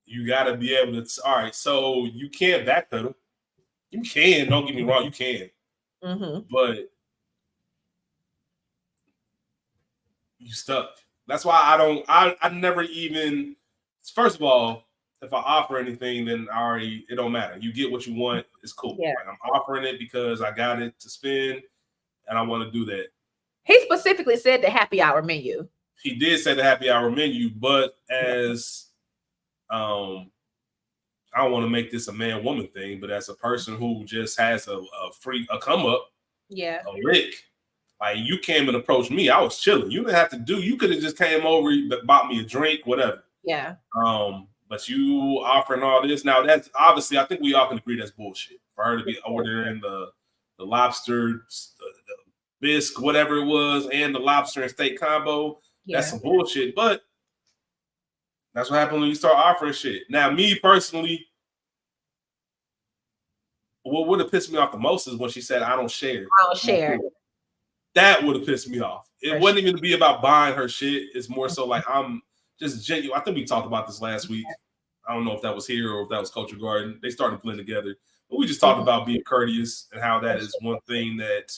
you got to be able to. All right, so you can't backpedal. You can. Don't get me wrong. You can, but you stuck. That's why I don't. I never even. First of all, if I offer anything, then it don't matter. You get what you want. It's cool. Yeah. Like, I'm offering it because I got it to spend, and I want to do that. He specifically said the happy hour menu. He did say the happy hour menu, but as I don't want to make this a man-woman thing, but as a person who just has a come up, a lick, like you came and approached me, I was chilling. You didn't have to do. You could have just came over, bought me a drink, whatever. Yeah. But you offering all this now, that's obviously, I think we all can agree that's bullshit. For her to be ordering the lobster, the bisque, whatever it was, and the lobster and steak combo, that's some bullshit. But that's what happens when you start offering shit. Now, me personally, what would have pissed me off the most is when she said, I don't share. I don't share. That would have pissed me off. It wasn't even to be about buying her shit. It's more so like I'm just genuine. I think we talked about this last week. I don't know if that was here or if that was Culture Garden. They started blending together. But we just talked about being courteous and how that is one thing that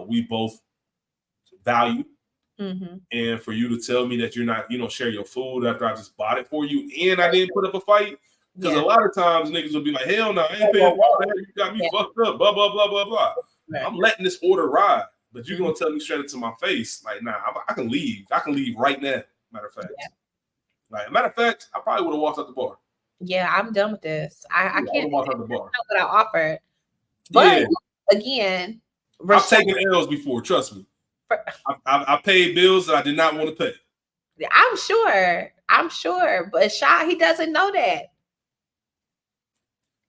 we both value. And for you to tell me that you don't share your food after I just bought it for you and I didn't put up a fight. Because a lot of times niggas will be like, hell no, I ain't paying for that. You got me fucked up, blah, blah, blah, blah, blah. Right. I'm letting this order ride. But you're going to tell me straight into my face, like, nah, I can leave. I can leave right now, matter of fact. Matter of fact, I probably would have walked out the bar. Yeah, I'm done with this. I can't walk out the bar. What I offered. But again, I've taken L's before, trust me. I paid bills that I did not want to pay. I'm sure. But Shy, he doesn't know that.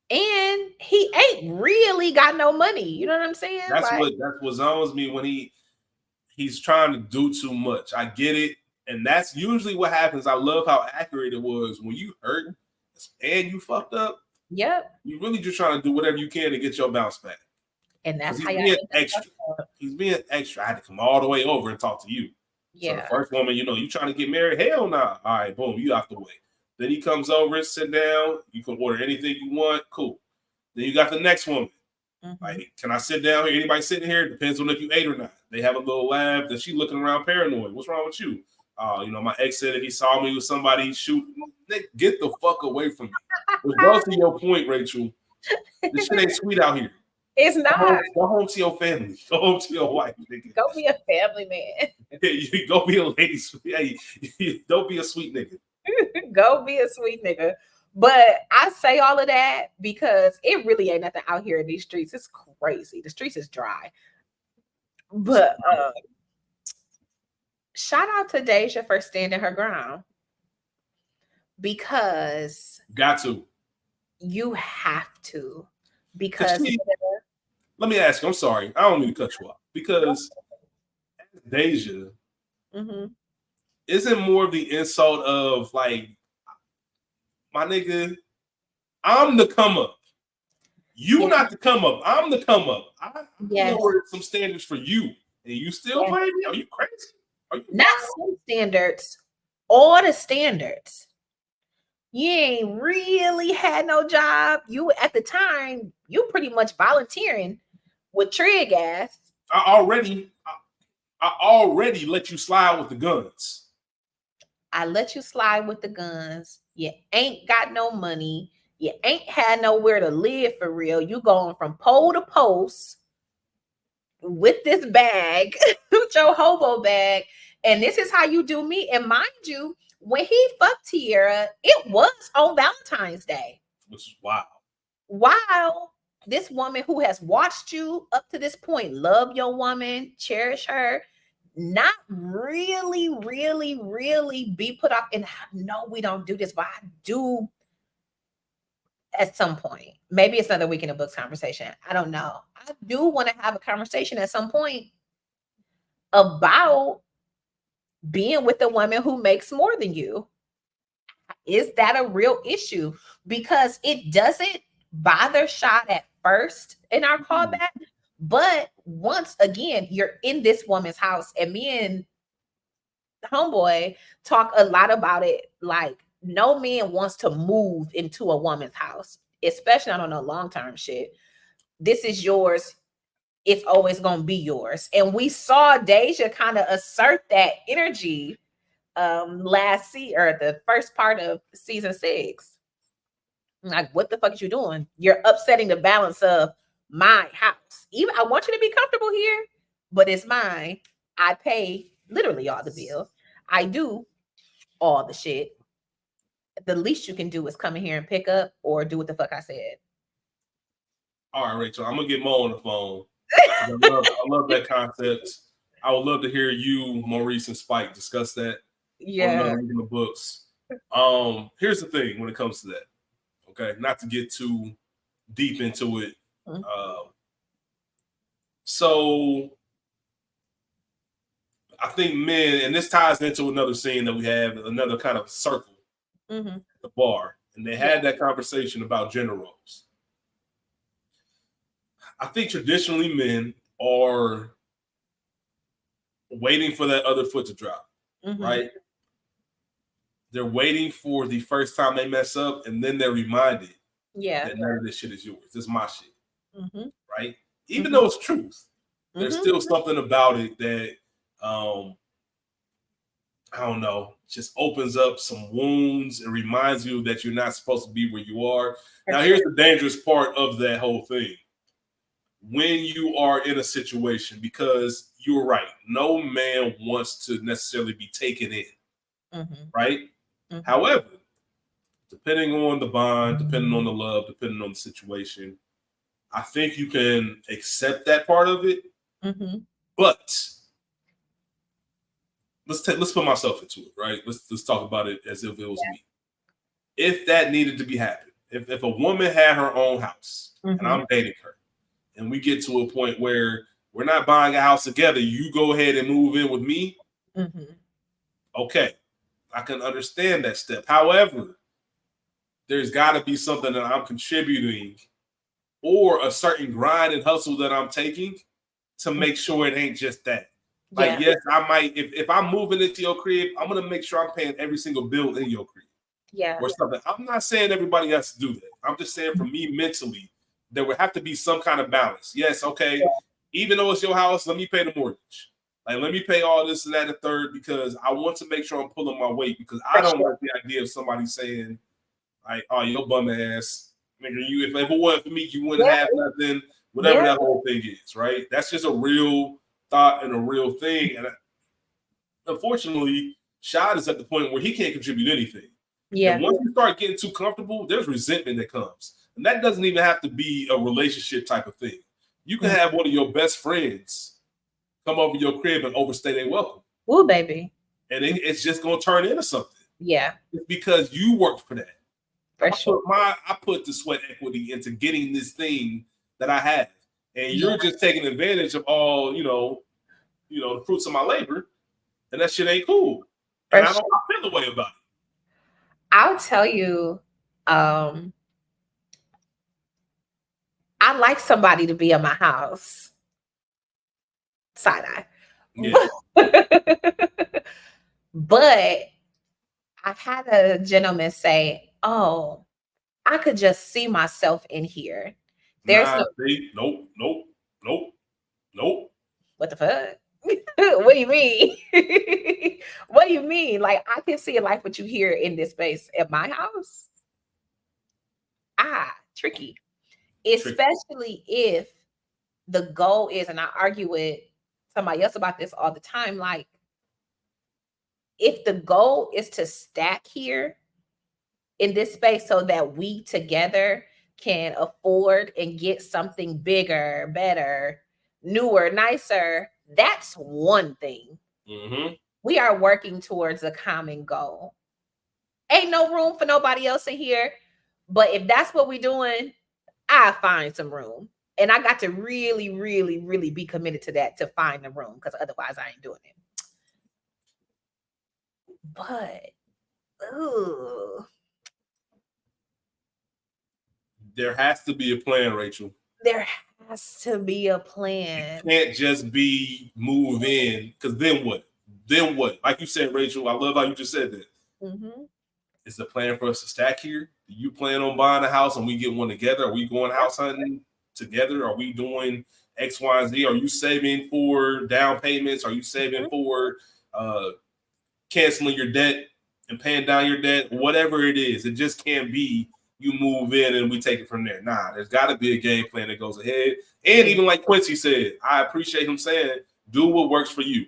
And he ain't really got no money. You know what I'm saying? That's what zones me when he's trying to do too much. I get it. And that's usually what happens. I love how accurate it was when you hurt and you fucked up. Yep. You really just trying to do whatever you can to get your bounce back. And that's how he's being extra. He's being extra. I had to come all the way over and talk to you. Yeah. So the first woman, you trying to get married? Hell no. Nah. All right, boom, you out the way. Then he comes over and sit down. You can order anything you want. Cool. Then you got the next woman. Like, can I sit down here? Anybody sitting here? Depends on if you ate or not. They have a little laugh. Then she looking around paranoid. What's wrong with you? My ex said if he saw me with somebody shooting, get the fuck away from me. Which goes to your point, Rachel. This shit ain't sweet out here. It's not. Go home to your family. Go home to your wife. Nigga. Go be a family man. Go be a lady. Hey, don't be a sweet nigga. Go be a sweet nigga. But I say all of that because it really ain't nothing out here in these streets. It's crazy. The streets is dry. But shout out to Deja for standing her ground. Because got to. You have to. Because let me ask you, I'm sorry. I don't mean to cut you off. Because Deja isn't more of the insult of like, my nigga, I'm the come up. You not the come up. I'm the come up. I lowered some standards for you. And you still play me? Are you crazy? Are you not some standards, all the standards. You ain't really had no job. You at the time, you pretty much volunteering with Trig Gas. I already let you slide with the guns. I let you slide with the guns. You ain't got no money. You ain't had nowhere to live for real. You going from pole to post with this bag, with your hobo bag. And this is how you do me. And mind you, when he fucked Tierra, it was on Valentine's Day. Which is wild. While this woman who has watched you up to this point, love your woman, cherish her, not really be put off. And no, we don't do this, but I do at some point. Maybe it's another week in the books conversation. I don't know. I do want to have a conversation at some point about being with a woman who makes more than you. Is that a real issue? Because it doesn't bother Shot at first in our callback. But once again, you're in this woman's house, and me and homeboy talk a lot about it. Like, no man wants to move into a woman's house, especially not on a long-term shit. This is yours. It's always gonna be yours. And we saw Deja kind of assert that energy or the first part of season 6. Like, what the fuck is you doing? You're upsetting the balance of my house. Even I want you to be comfortable here, but it's mine. I pay literally all the bills. I do all the shit. The least you can do is come in here and pick up or do what the fuck I said. All right, Rachel, I'm gonna get Mo on the phone. I love that concept. I would love to hear you, Maurice, and Spike discuss that. Yeah. In the books. Here's the thing when it comes to that. Okay, not to get too deep into it. So I think men, and this ties into another scene that we have, another kind of circle at the bar, and they had that conversation about gender roles. I think traditionally men are waiting for that other foot to drop, right? They're waiting for the first time they mess up, and then they're reminded that none of this shit is yours. This is my shit, right? Even though it's truth, there's still something about it that, I don't know, just opens up some wounds and reminds you that you're not supposed to be where you are. Now, here's the dangerous part of that whole thing. When you are in a situation, because you're right, no man wants to necessarily be taken in, right? However, depending on the bond, depending on the love, depending on the situation, I think you can accept that part of it. But let's put myself into it, right? Let's talk about it as if it was me. If that needed to be happening, if a woman had her own house and I'm dating her, and we get to a point where we're not buying a house together, you go ahead and move in with me. Okay, I can understand that step. However, there's got to be something that I'm contributing or a certain grind and hustle that I'm taking to make sure it ain't just that. Like, yes, I might, if I'm moving into your crib, I'm going to make sure I'm paying every single bill in your crib. Or something. I'm not saying everybody has to do that. I'm just saying for me mentally, there would have to be some kind of balance. Yes, okay. Even though it's your house, let me pay the mortgage. Like, let me pay all this and that and third, because I want to make sure I'm pulling my weight, because I don't like the idea of somebody saying, like, oh, your bum ass. Nigga, if it wasn't for me, you wouldn't have nothing, whatever that whole thing is, right? That's just a real thought and a real thing. And unfortunately, Shad is at the point where he can't contribute anything. And once you start getting too comfortable, there's resentment that comes. And that doesn't even have to be a relationship type of thing. You can have one of your best friends come over your crib and overstay their welcome. Ooh, baby. And it's just going to turn into something. Yeah. It's because you worked for that. For I put the sweat equity into getting this thing that I have. And you're just taking advantage of all, the fruits of my labor. And that shit ain't cool. And I feel the way about it. I'll tell you, I like somebody to be in my house. Side eye. Yeah. But I've had a gentleman say, oh, I could just see myself in here. There's nope. What the fuck? What do you mean? What do you mean? Like, I can see a life with you here in this space at my house. Tricky. Especially if the goal is, and I argue with somebody else about this all the time, like, if the goal is to stack here in this space so that we together can afford and get something bigger, better, newer, nicer, that's one thing. We are working towards a common goal. Ain't no room for nobody else in here. But if that's what we're doing, I find some room. And I got to really, really, really be committed to that to find the room, because otherwise I ain't doing it. But, there has to be a plan, Rachel. There has to be a plan. It can't just be move in, because then what? Like you said, Rachel, I love how you just said that. is the plan for us to stack here? Do you plan on buying a house and we get one together? Are we going house hunting together? Are we doing X, Y, and Z? Are you saving for down payments? Are you saving for canceling your debt and paying down your debt? Whatever it is, it just can't be you move in and we take it from there. Nah, there's got to be a game plan that goes ahead. And even like Quincy said, I appreciate him saying, do what works for you.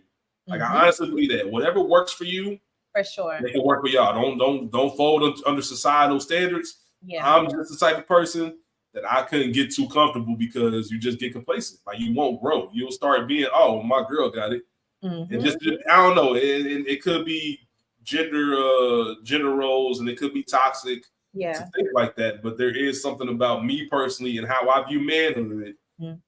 Like I honestly believe that whatever works for you, for sure, make it work for y'all. Don't fold under societal standards. Yeah. I'm just the type of person that I couldn't get too comfortable because you just get complacent. Like you won't grow. You'll start being, oh, my girl got it. And just I don't know. It could be gender roles, and it could be toxic. To think like that, but there is something about me personally and how I view manhood, and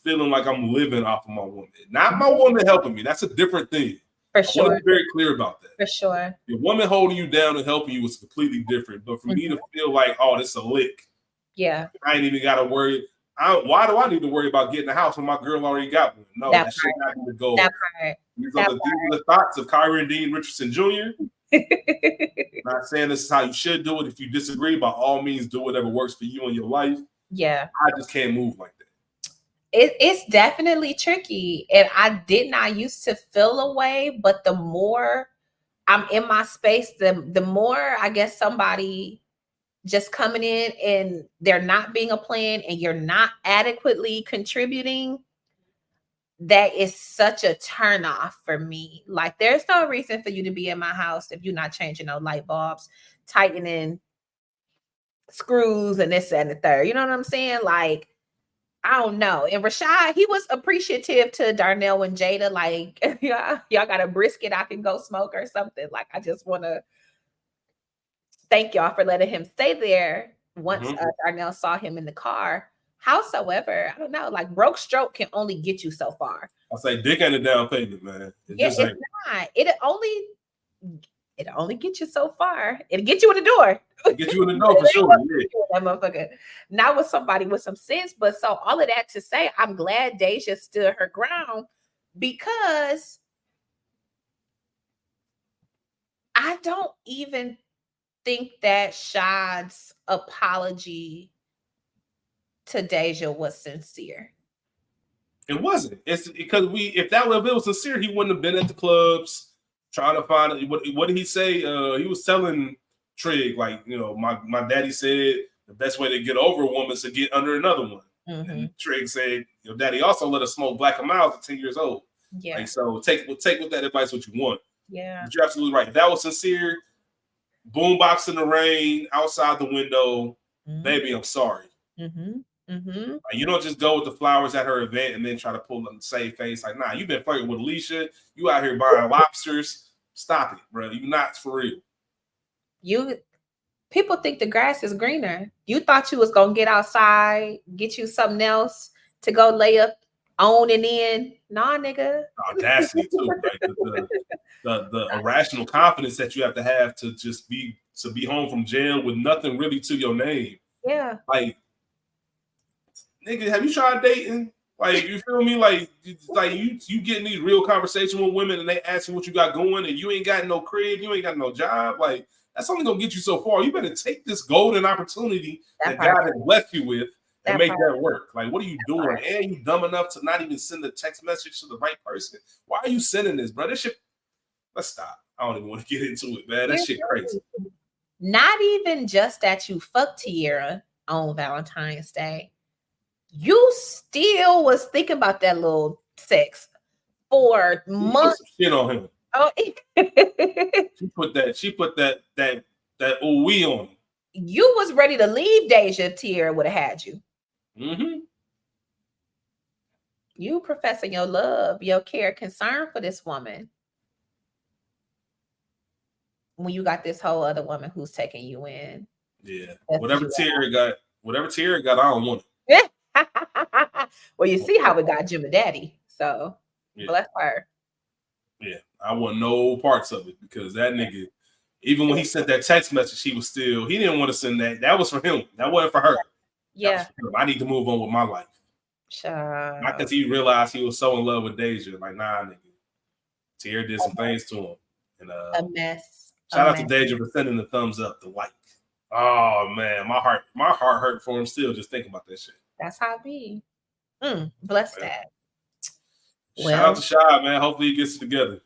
feeling like I'm living off of my woman, not my woman helping me. That's a different thing. For sure, I want to be very clear about that. For sure, your woman holding you down and helping you is completely different. But for me to feel like, oh, this is a lick, I ain't even got to worry. Why do I need to worry about getting a house when my girl already got one? No, that shit not going to go. These are the thoughts of Kyrie Dean Richardson Jr. Not saying this is how you should do it. If you disagree, by all means, do whatever works for you in your life. Yeah. I just can't move like that. It's definitely tricky. And I did not used to feel a way, but the more I'm in my space, the more I guess somebody just coming in and they're not being a plan and you're not adequately contributing, that is such a turn off for me. Like there's no reason for you to be in my house if you're not changing no light bulbs, tightening screws and this and the third. You know what I'm saying? Like, I don't know. And Rashad, he was appreciative to Darnell and Jada. Like, y'all got a brisket I can go smoke or something. Like, I just want to thank y'all for letting him stay there once Darnell saw him in the car. Howsoever, I don't know, like broke stroke can only get you so far. I say dick ain't a down payment, man. It's not. It'll only get you so far. It'll get you in the door. Get you in the door for sure. That motherfucker. Not with somebody with some sense. But so all of that to say, I'm glad Deja stood her ground because I don't even think that Shad's apology to Deja was sincere. It wasn't. It's because if it was sincere, he wouldn't have been at the clubs trying to find it. What did he say? He was telling Trig, like, you know, my daddy said the best way to get over a woman is to get under another one. And Trig said, your daddy also let us smoke Black and Miles at 10 years old. Yeah. Like, so take with that advice what you want. Yeah. But you're absolutely right. If that was sincere, boombox in the rain, outside the window, baby, I'm sorry. Like, you don't just go with the flowers at her event and then try to pull them save face. Like, nah, you've been flirting with Alicia. You out here buying lobsters. Stop it, bro. You not for real. People think the grass is greener. You thought you was gonna get outside, get you something else to go lay up on and in. Nah, nigga. Audacity too. Like the irrational confidence that you have to just be home from jail with nothing really to your name. Yeah. Like, nigga, have you tried dating? Like, you feel me? Like you getting these real conversations with women and they ask you what you got going and you ain't got no crib, you ain't got no job. Like, that's only gonna get you so far. You better take this golden opportunity that God has blessed you with and make that work. Like, what are you doing? And you dumb enough to not even send a text message to the right person? Why are you sending this, bro? This shit. Let's stop. I don't even want to get into it, man. That shit crazy. Not even just that you fucked Tierra on Valentine's Day. You still was thinking about that little sex for months. Shit on him. Oh, she put that ooh-wee on him. You was ready to leave Deja if Tierra would have had you. You professing your love, your care, concern for this woman. When you got this whole other woman who's taking you in. Yeah. Whatever Tierra got, I don't want it. Yeah. Well, you see how it got Jim and Daddy. So bless her. Yeah, I want no parts of it because that nigga, even when he sent that text message, he didn't want to send that. That was for him. That wasn't for her. Yeah. I need to move on with my life. Sure. Not because he realized he was so in love with Deja. Like, nah, nigga. Tierra did some things to him. And a mess. Shout out to Deja for sending the thumbs up, the like. Oh man, my heart hurt for him still just thinking about that shit. That's how it be. Bless that. Shout out to Shy, man. Hopefully he gets it together.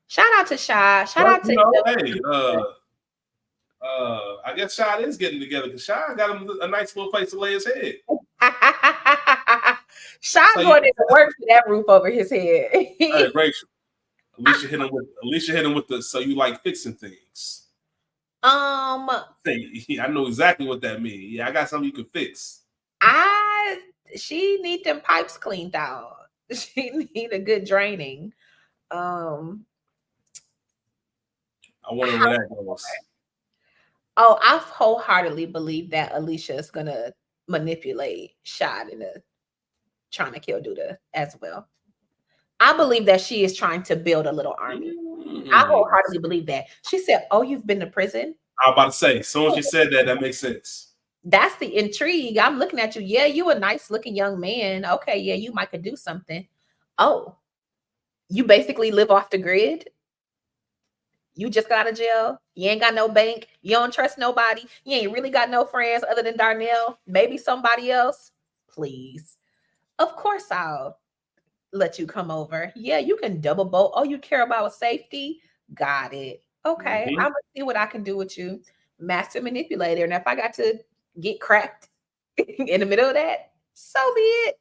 Shout out to Shy. Shout out to I guess Shy is getting together because Shy got him a nice little place to lay his head. Shy going into work for that roof over his head. Hey, Rachel. Alicia hit him with the so you like fixing things. I know exactly what that means. Yeah, I got something you can fix. She need them pipes cleaned out. She need a good draining. I wonder where that goes. Oh, I wholeheartedly believe that Alicia is gonna manipulate Shad into trying to kill Douda as well. I believe that she is trying to build a little army. I wholeheartedly believe that. She said, "Oh, you've been to prison?" I was about to say, as soon as she said that, that makes sense. That's the intrigue. I'm looking at you. Yeah, you a nice looking young man. Okay, yeah, you might could do something. Oh, you basically live off the grid. You just got out of jail. You ain't got no bank. You don't trust nobody. You ain't really got no friends other than Darnell. Maybe somebody else. Please. Of course I'll let you come over. Yeah, you can double boat. Oh, you care about safety? Got it. Okay, I'm gonna see what I can do with you. Master manipulator. And if I got to get cracked in the middle of that, so be it.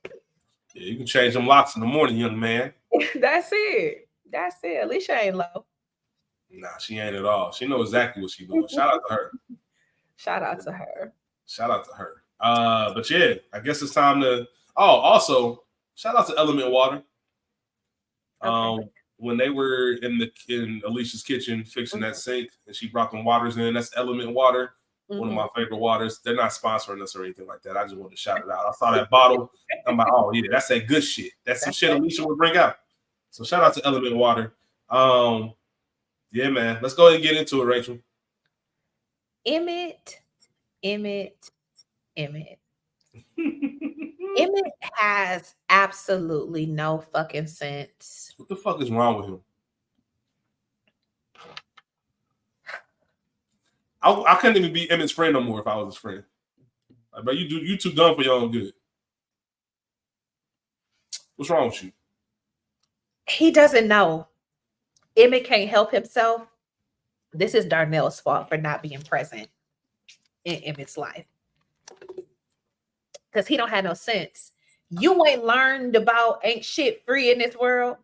Yeah, you can change them locks in the morning, young man. That's it. That's it. Alicia ain't low. Nah, she ain't at all. She knows exactly what she's doing. Shout out to her. Shout out to her. Shout out to her. But yeah, I guess it's time to. Oh, also, shout out to Element Water. Okay. When they were in Alicia's kitchen fixing that sink, and she brought them waters in. That's Element Water, one of my favorite waters. They're not sponsoring us or anything like that. I just wanted to shout it out. I saw that bottle. I'm like, oh yeah, that's that good shit. That's some shit Alicia would bring out. So shout out to Element Water. Yeah, man. Let's go ahead and get into it, Rachel. Emmett. Emmett has absolutely no fucking sense. What the fuck is wrong with him? I couldn't even be Emmett's friend no more if I was his friend. Like, bro, you too dumb for your own good. What's wrong with you? He doesn't know. Emmett can't help himself. This is Darnell's fault for not being present in Emmett's life. Because he don't have no sense. You ain't learned about ain't shit free in this world.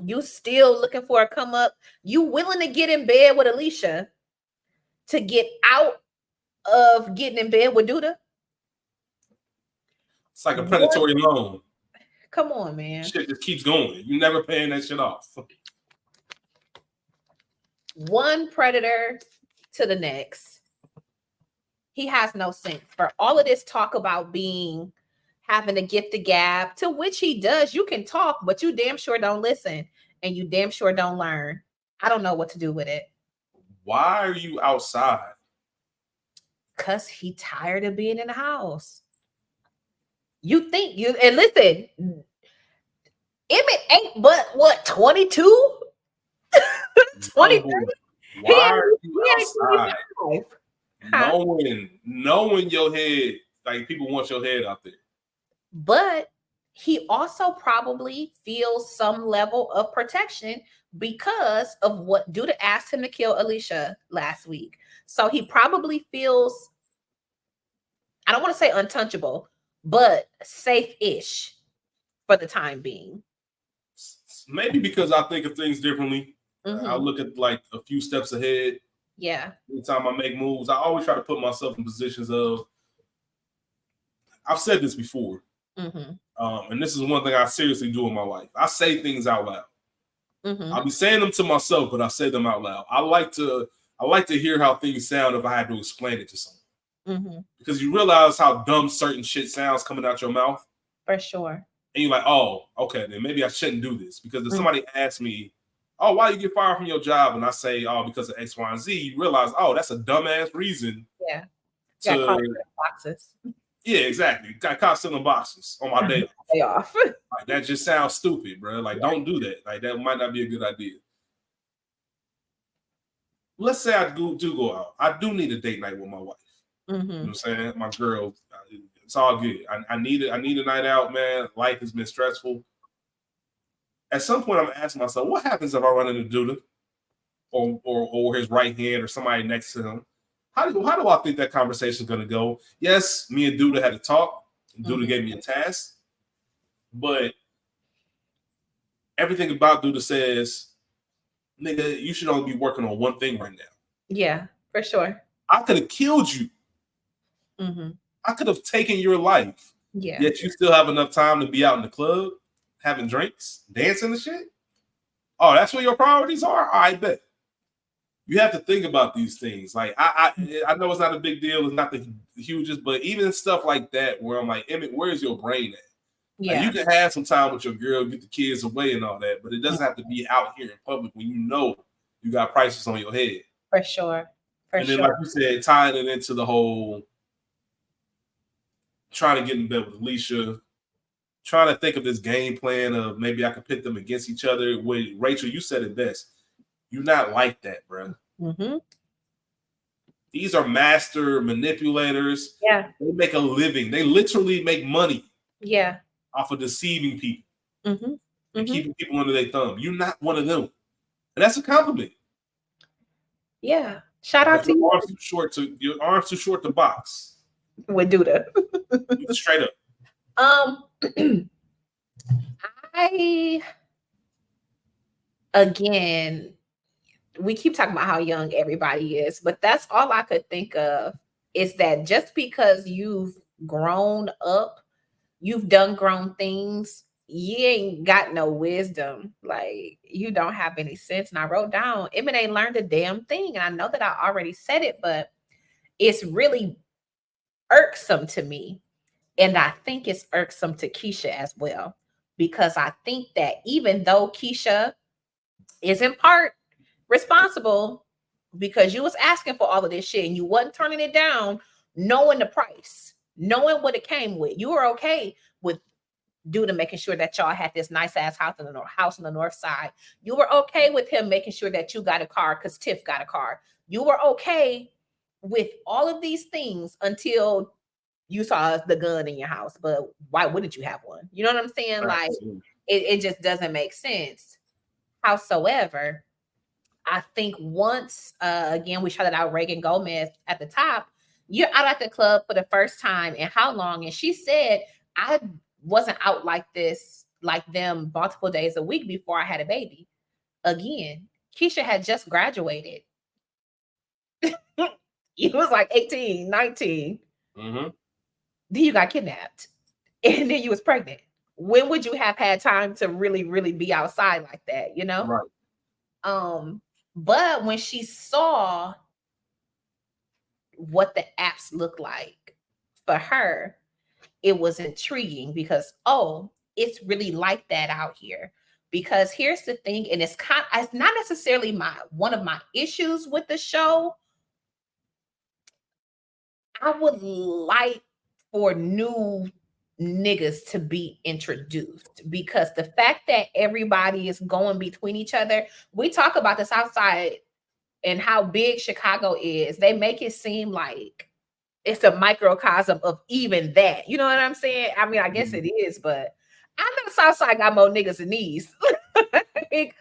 You still looking for a come up. You willing to get in bed with Alicia to get out of getting in bed with Douda? It's like a predatory loan. Come on, man. Shit just keeps going. You never paying that shit off. One predator to the next. He has no sense for all of this talk about having a gift of gab, to which he does. You can talk, but you damn sure don't listen, and you damn sure don't learn. I don't know what to do with it. Why are you outside? Because he tired of being in the house. You think and listen, Emmett ain't but what, 22? 23? Why are you outside? Knowing your head, like people want your head out there. But he also probably feels some level of protection because of what Douda asked him to kill Alicia last week. So he probably feels, I don't want to say untouchable, but safe-ish for the time being. Maybe because I think of things differently. I look at like a few steps ahead. Yeah. Anytime I make moves, I always try to put myself in positions of, I've said this before. And this is one thing I seriously do in my life. I say things out loud. I'll be saying them to myself, but I say them out loud. I like to hear how things sound if I had to explain it to someone. Because you realize how dumb certain shit sounds coming out your mouth. For sure. And you're like, oh, okay, then maybe I shouldn't do this. Because if somebody asks me, oh, why you get fired from your job? And I say, oh, because of X, Y, and Z, you realize, oh, that's a dumbass reason. Yeah. Got caught in boxes. Yeah, exactly. Got caught selling boxes on my day off. Like, that just sounds stupid, bro. Like, don't do that. Like, that might not be a good idea. let's say I do go out. I do need a date night with my wife. You know what I'm saying? My girl, it's all good. I need a night out, man. Life has been stressful. At some point, I'm asking myself, what happens if I run into Duda or his right hand or somebody next to him? How do I think that conversation is going to go? Yes, me and Duda had to talk. Duda gave me a task, but everything about Duda says, nigga, you should only be working on one thing right now. Yeah, for sure. I could have killed you. I could have taken your life. Yeah. Yet you still have enough time to be out in the club, having drinks, dancing and shit. Oh, that's where your priorities are? I bet. You have to think about these things. Like I know it's not a big deal, it's not the hugest, but even stuff like that where I'm like, Emmett, where's your brain at? Yeah. Like, you can have some time with your girl, get the kids away and all that, but it doesn't have to be out here in public when you know you got prices on your head. For sure. And then, like you said, tying it into the whole trying to get in bed with Alicia, trying to think of this game plan of maybe I could pit them against each other. When Rachel, you said it best. You're not like that, bro. These are master manipulators. Yeah. They make a living. They literally make money. Yeah. Off of deceiving people and keeping people under their thumb. You're not one of them, and that's a compliment. Yeah, shout out to you. Your arms too short to box. With Duda. Straight up. Again, we keep talking about how young everybody is, but that's all I could think of is that just because you've grown up, you've done grown things, you ain't got no wisdom. Like, you don't have any sense. And I wrote down, Emmett ain't learned a damn thing. And I know that I already said it, but it's really irksome to me. And I think it's irksome to Keisha as well. Because I think that even though Keisha is in part responsible because you was asking for all of this shit and you wasn't turning it down, knowing the price, knowing what it came with, you were okay with Duda making sure that y'all had this nice ass house on the north side. You were okay with him making sure that you got a car because Tiff got a car. You were okay with all of these things until you saw the gun in your house. But why wouldn't you have one? You know what I'm saying? Like, it just doesn't make sense. Howsoever, I think once, again, we shouted out Reagan Gomez at the top, you're out at the club for the first time in how long? And she said, I wasn't out like this, like them multiple days a week before I had a baby. Again, Keisha had just graduated. He was like 18, 19. Then you got kidnapped. And then you was pregnant. When would you have had time to really, really be outside like that, you know? Right. But when she saw what the apps look like for her, it was intriguing because, oh, it's really like that out here. Because here's the thing, and it's not necessarily one of my issues with the show. I would like for new niggas to be introduced, because the fact that everybody is going between each other, we talk about the South Side and how big Chicago is. They make it seem like it's a microcosm of even that. You know what I'm saying? I mean, I guess it is, but I know the South Side got more niggas than these. They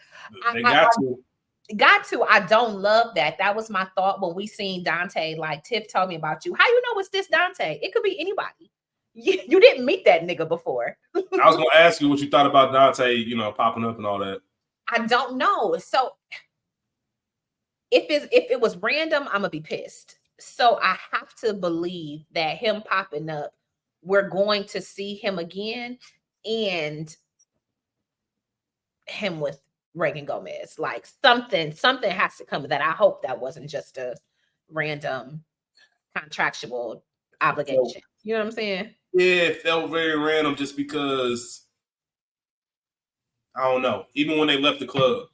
got to. I don't love that. That was my thought when we seen Dante. Like, Tiff told me about you. How you know it's this Dante? It could be anybody. You didn't meet that nigga before. I was gonna ask you what you thought about Dante, you know, popping up and all that. I don't know. So if it was random, I'm gonna be pissed. So I have to believe that him popping up, we're going to see him again, and him with Reagan Gomez. Like, something has to come with that. I hope that wasn't just a random contractual obligation. You know what I'm saying? Yeah, it felt very random just because, I don't know. Even when they left the club.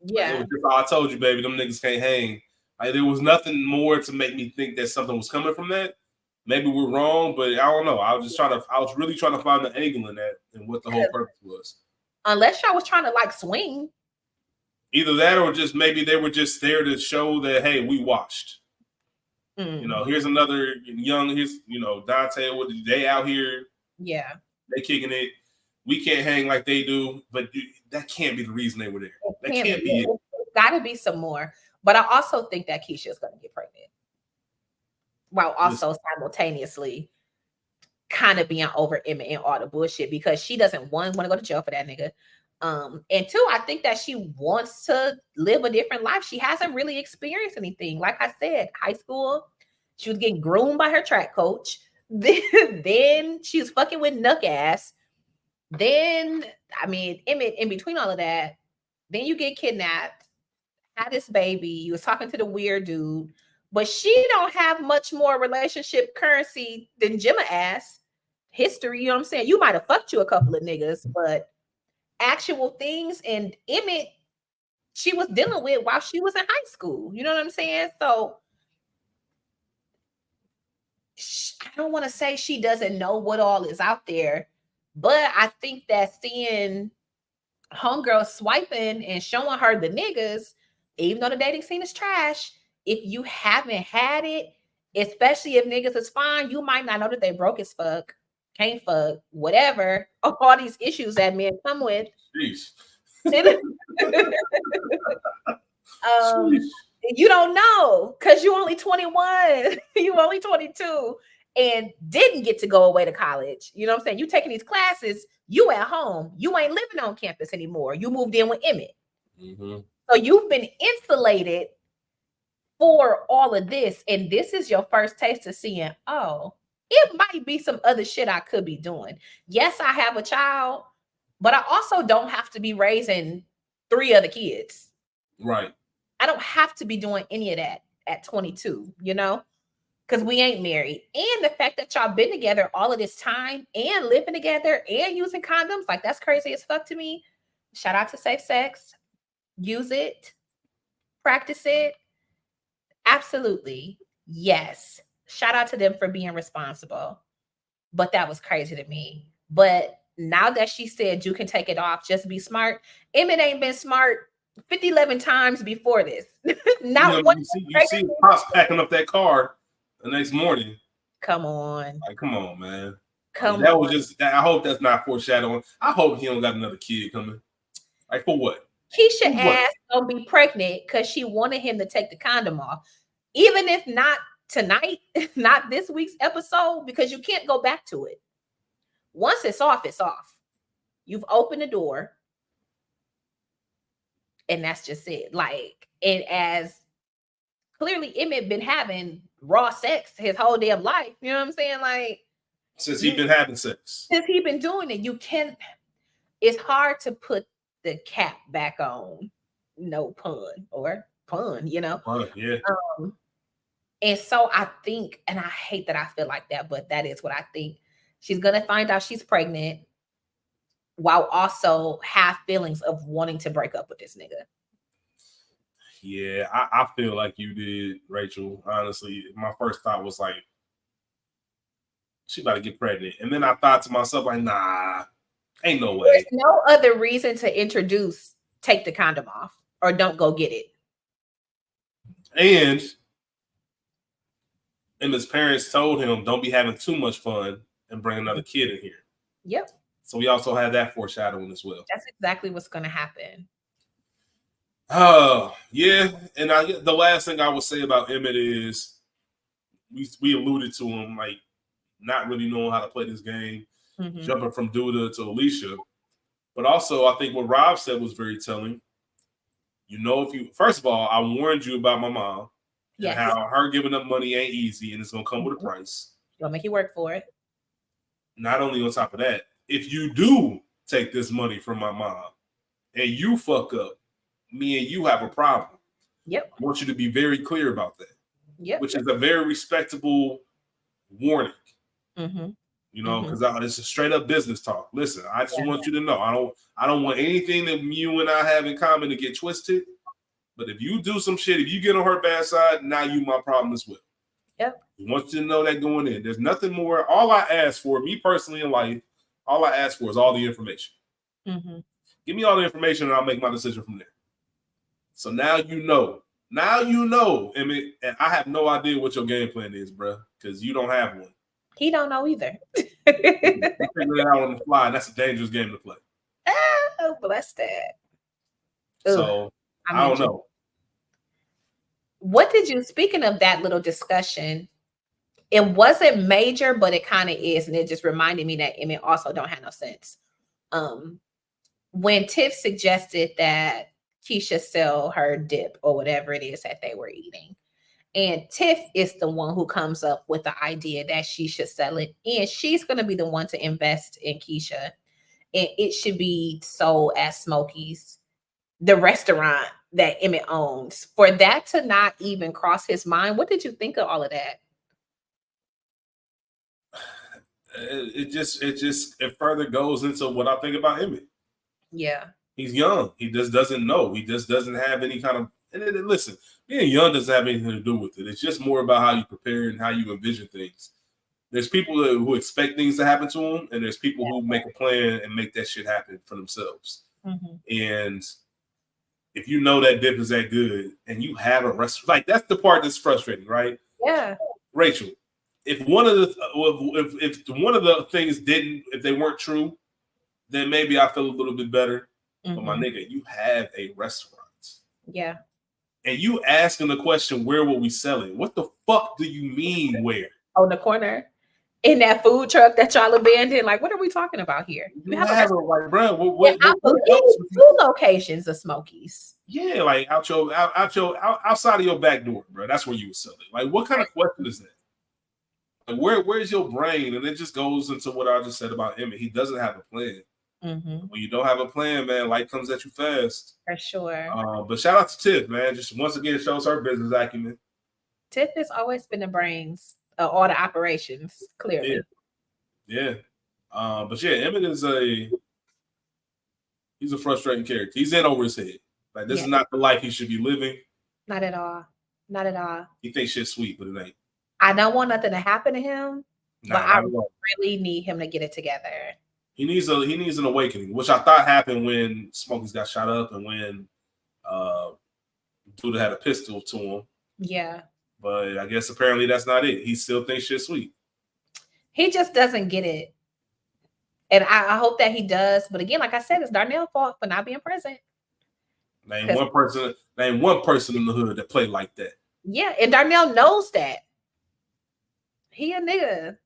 Yeah. Like, it was just, I told you, baby, them niggas can't hang. Like, there was nothing more to make me think that something was coming from that. Maybe we're wrong, but I don't know. I was really trying to find the angle in that and what the whole purpose was. Unless y'all was trying to like swing. Either that or just maybe they were just there to show that, hey, we watched. You know, here's another young, Dante, they out here. Yeah. They kicking it. We can't hang like they do, but that can't be the reason they were there. That can't be it. There's got to be some more. But I also think that Keisha's going to get pregnant. While also simultaneously kind of being over Emmett and all the bullshit because she doesn't want to go to jail for that nigga. And two, I think that she wants to live a different life. She hasn't really experienced anything. Like I said, high school, she was getting groomed by her track coach. Then she was fucking with Nuck ass. Then, I mean, Emmett, in between all of that, then you get kidnapped, had this baby, you was talking to the weird dude, but she don't have much more relationship currency than Gemma ass. History, you know what I'm saying? You might have fucked you a couple of niggas, but actual things and Emmett, she was dealing with while she was in high school. You know what I'm saying? So I don't want to say she doesn't know what all is out there, but I think that seeing homegirl swiping and showing her the niggas, even though the dating scene is trash, if you haven't had it, especially if niggas is fine, you might not know that they broke as fuck, can't fuck, whatever, all these issues that men come with. Jeez. You don't know because you only 21, you only 22, and didn't get to go away to college. You know what I'm saying? You taking these classes, you at home, you ain't living on campus anymore. You moved in with Emmett. So you've been insulated for all of this, and this is your first taste of seeing, oh, it might be some other shit I could be doing. Yes, I have a child, but I also don't have to be raising 3 other kids. Right. I don't have to be doing any of that at 22, you know, because we ain't married. And the fact that y'all been together all of this time and living together and using condoms, like that's crazy as fuck to me. Shout out to safe sex. Use it. Practice it. Absolutely. Yes. Shout out to them for being responsible. But that was crazy to me. But now that she said you can take it off, just be smart. Emmett ain't been smart 50-11 times before this. Not one. You see Pops packing up that car the next morning. Come on. Like, come on, man. That was just, I hope that's not foreshadowing. I hope he don't got another kid coming. Like, for what? Keisha ass gonna be pregnant because she wanted him to take the condom off. Even if not tonight, not this week's episode, because you can't go back to it. Once it's off, it's off. You've opened the door. And that's just it. Like, and as clearly Emmett been having raw sex his whole damn life. You know what I'm saying? Like, since he's been having sex. Since he's been doing it, it's hard to put the cap back on. No pun or pun, you know? Yeah. And so I think, and I hate that I feel like that, but that is what I think. She's going to find out she's pregnant while also have feelings of wanting to break up with this nigga. Yeah, I feel like you did, Rachel. Honestly, my first thought was like, she about to get pregnant. And then I thought to myself, like, nah, ain't no way. There's no other reason to introduce take the condom off or don't go get it. And his parents told him, don't be having too much fun and bring another kid in here. Yep. So we also had that foreshadowing as well. That's exactly what's going to happen. Oh, yeah. And the last thing I would say about Emmett is we alluded to him, like, not really knowing how to play this game, jumping from Duda to Alicia. But also, I think what Rob said was very telling. You know, first of all, I warned you about my mom and how her giving up money ain't easy and it's going to come with a price. You'll make you work for it. Not only on top of that, if you do take this money from my mom and you fuck up, me and you have a problem. Yep. I want you to be very clear about that. Yep. Which is a very respectable warning. Mm-hmm. You know, because it's a straight up business talk. Listen, I just want you to know, I don't want anything that you and I have in common to get twisted. But if you do some shit, if you get on her bad side, now you my problem as well. Yep. I want you to know that going in. There's nothing more. All I ask for, me personally in life, all I ask for is all the information. Mm-hmm. Give me all the information and I'll make my decision from there. So now you know. Now you know. I mean, and I have no idea what your game plan is, bro, because you don't have one. He don't know either. You figure it out on the fly, and that's a dangerous game to play. Oh, bless that. So I don't know. What did you, speaking of that little discussion, it wasn't major, but it kind of is, and it just reminded me that Emmett also don't have no sense. When Tiff suggested that Keisha sell her dip or whatever it is that they were eating, and Tiff is the one who comes up with the idea that she should sell it, and she's going to be the one to invest in Keisha, and it should be sold at Smokey's, the restaurant that Emmett owns. For that to not even cross his mind, what did you think of all of that? It further goes into what I think about Emmett. Yeah. He's young. He just doesn't know. He just doesn't have any kind of, and listen, being young doesn't have anything to do with it. It's just more about how you prepare and how you envision things. There's people who expect things to happen to them, and there's people who make a plan and make that shit happen for themselves. And if you know that dip is that good and you have a restaurant, like that's the part that's frustrating, right? Yeah. Rachel, if one of the things if they weren't true, then maybe I feel a little bit better. But my nigga, you have a restaurant. Yeah. And you asking the question, where will we sell it? What the fuck do you mean where? On the corner. In that food truck that y'all abandoned. Like, what are we talking about here? You have a like, bro. Two locations of Smokies. Yeah, like outside of your back door, bro. That's where you would sell it. Like, what kind of question is that? Like, where's your brain? And it just goes into what I just said about Emmett. He doesn't have a plan. When you don't have a plan, man, life comes at you fast. For sure. But shout out to Tiff, man. Just once again shows her business acumen. Tiff has always been the brains of all the operations, clearly. Yeah. But yeah, Emmett is he's a frustrating character. He's in over his head. Like, this is not the life he should be living. Not at all. Not at all. He thinks shit's sweet, but it ain't. I don't want nothing to happen to him, but I really need him to get it together. He needs an awakening, which I thought happened when Smokey's got shot up and when Duda had a pistol to him. Yeah. But I guess apparently that's not it. He still thinks shit's sweet. He just doesn't get it. And I hope that he does. But again, like I said, it's Darnell's fault for not being present. Name one person in the hood that played like that. Yeah, and Darnell knows that. He a nigga.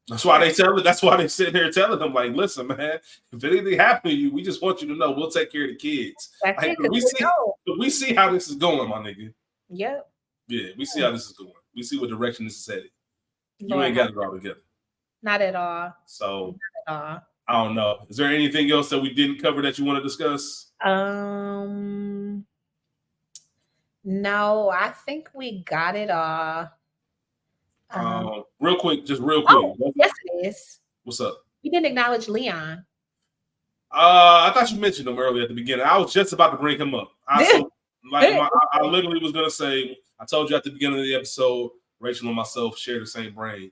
That's why they sit here telling him, like, listen, man, if anything happened to you, we just want you to know we'll take care of the kids. Like, we see how this is going, my nigga. Yep. Yeah, we see how this is going. We see what direction this is headed. You ain't got it all together. Not at all. So I don't know. Is there anything else that we didn't cover that you want to discuss? No, I think we got it all. Real quick. Oh, yes, it is. What's up? You didn't acknowledge Leon. I thought you mentioned him earlier at the beginning. I was just about to bring him up. I literally was gonna say, I told you at the beginning of the episode, Rachel and myself share the same brain.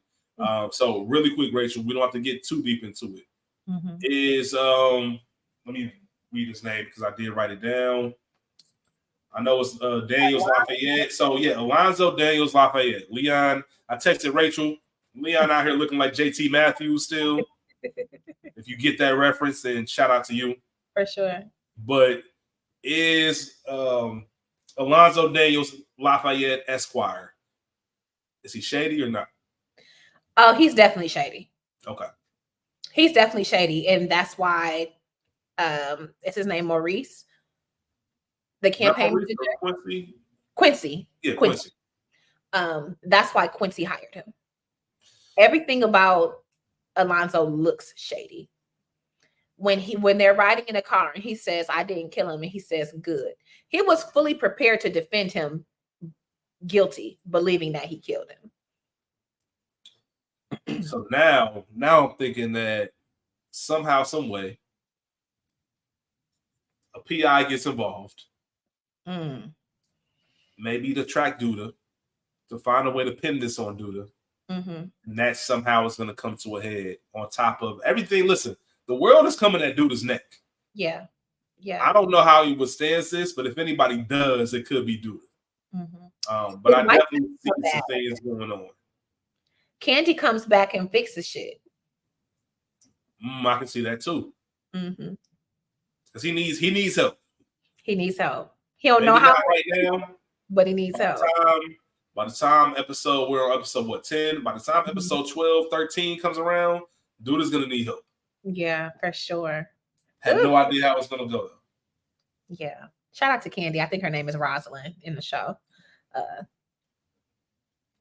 So really quick, Rachel, we don't have to get too deep into it. Is let me read his name because I did write it down. I know it's Daniels Lafayette. So yeah, Alonzo Daniels Lafayette. Leon, I texted Rachel. Leon out here looking like JT Matthews still. If you get that reference, then shout out to you. For sure. But is Alonzo Daniels Lafayette Esquire, is he shady or not? Oh, he's definitely shady. Okay. He's definitely shady. And that's why is his name Maurice? The campaign manager? Quincy. Yeah, Quincy. That's why Quincy hired him. Everything about Alonzo looks shady. When they're riding in a car and he says, I didn't kill him, and he says, good. He was fully prepared to defend him guilty, believing that he killed him. So now I'm thinking that somehow, some way, a PI gets involved. Maybe to track Duda, to find a way to pin this on Duda. And that somehow is going to come to a head on top of everything. Listen, the world is coming at Duda's neck. Yeah. Yeah. I don't know how he withstands this, but if anybody does, it could be Duda. But It I might definitely be see so some bad. things going on. Candy comes back and fixes shit. I can see that too. Mm-hmm. Because he needs help. He needs help. He don't Maybe know how, not right now, but he needs help. By the time we're on episode 10, by the time episode 12, 13 comes around, Dude is gonna need help. Yeah, for sure. Had no idea how it's gonna go though. Yeah. Shout out to Candy. I think her name is Rosalind in the show.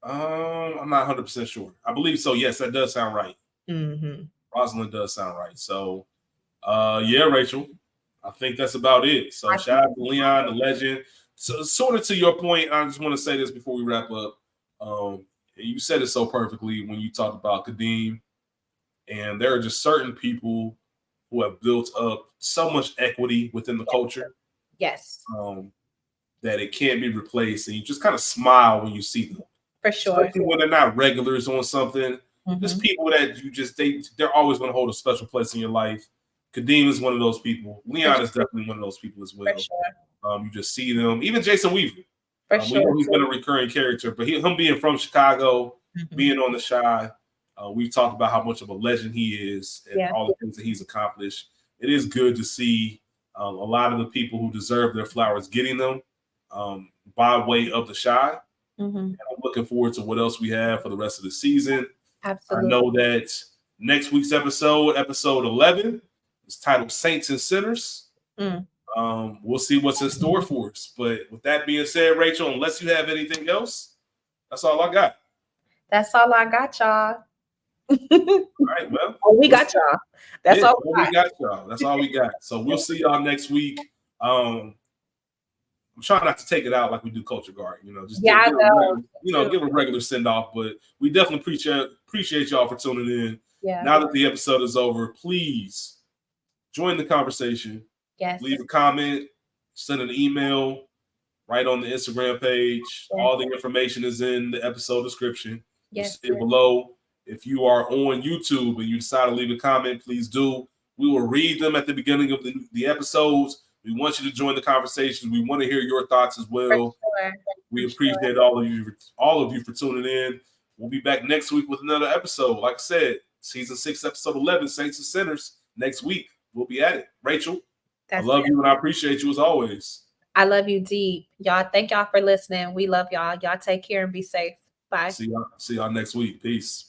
I'm not 100% sure. I believe so. Yes, that does sound right. Mm-hmm. Rosalind does sound right. So yeah, Rachel. I think that's about it. So shout out to Leon, the legend. So sort of to your point, I just want to say this before we wrap up. You said it so perfectly when you talked about Kadeem. And there are just certain people who have built up so much equity within the culture. Yes. That it can't be replaced. And you just kind of smile when you see them. For sure. Especially when they're not regulars on something. Just people that they're always going to hold a special place in your life. Kadeem is one of those people. Leon is definitely one of those people as well. For sure. You just see them. Even Jason Weaver. For we know he's been a recurring character, but him being from Chicago, being on the Chi, we've talked about how much of a legend he is and all the things that he's accomplished. It is good to see a lot of the people who deserve their flowers getting them by way of the Chi. And I'm looking forward to what else we have for the rest of the season. Absolutely. I know that next week's episode 11, is titled Saints and Sinners. We'll see what's in store for us. But with that being said, Rachel, unless you have anything else, that's all I got. That's all I got, y'all. All right, well. We got y'all. That's all we got y'all. That's all we got. So we'll see y'all next week. I'm trying not to take it out like we do Culture Guard, just give a regular send off. But we definitely appreciate y'all for tuning in. Yeah. Now that the episode is over, please join the conversation. Yes. Leave a comment, send an email, right on the Instagram page. Yes. All the information is in the episode description. Yes. Below. If you are on YouTube and you decide to leave a comment, please do. We will read them at the beginning of the episodes. We want you to join the conversation. We want to hear your thoughts as well. Sure. We appreciate all of you for tuning in. We'll be back next week with another episode. Like I said, season 6, episode 11, Saints and Sinners. Next week, we'll be at it. Rachel, I love you and I appreciate you as always. I love you deep. Y'all, thank y'all for listening. We love y'all. Y'all take care and be safe. Bye. See y'all next week. Peace.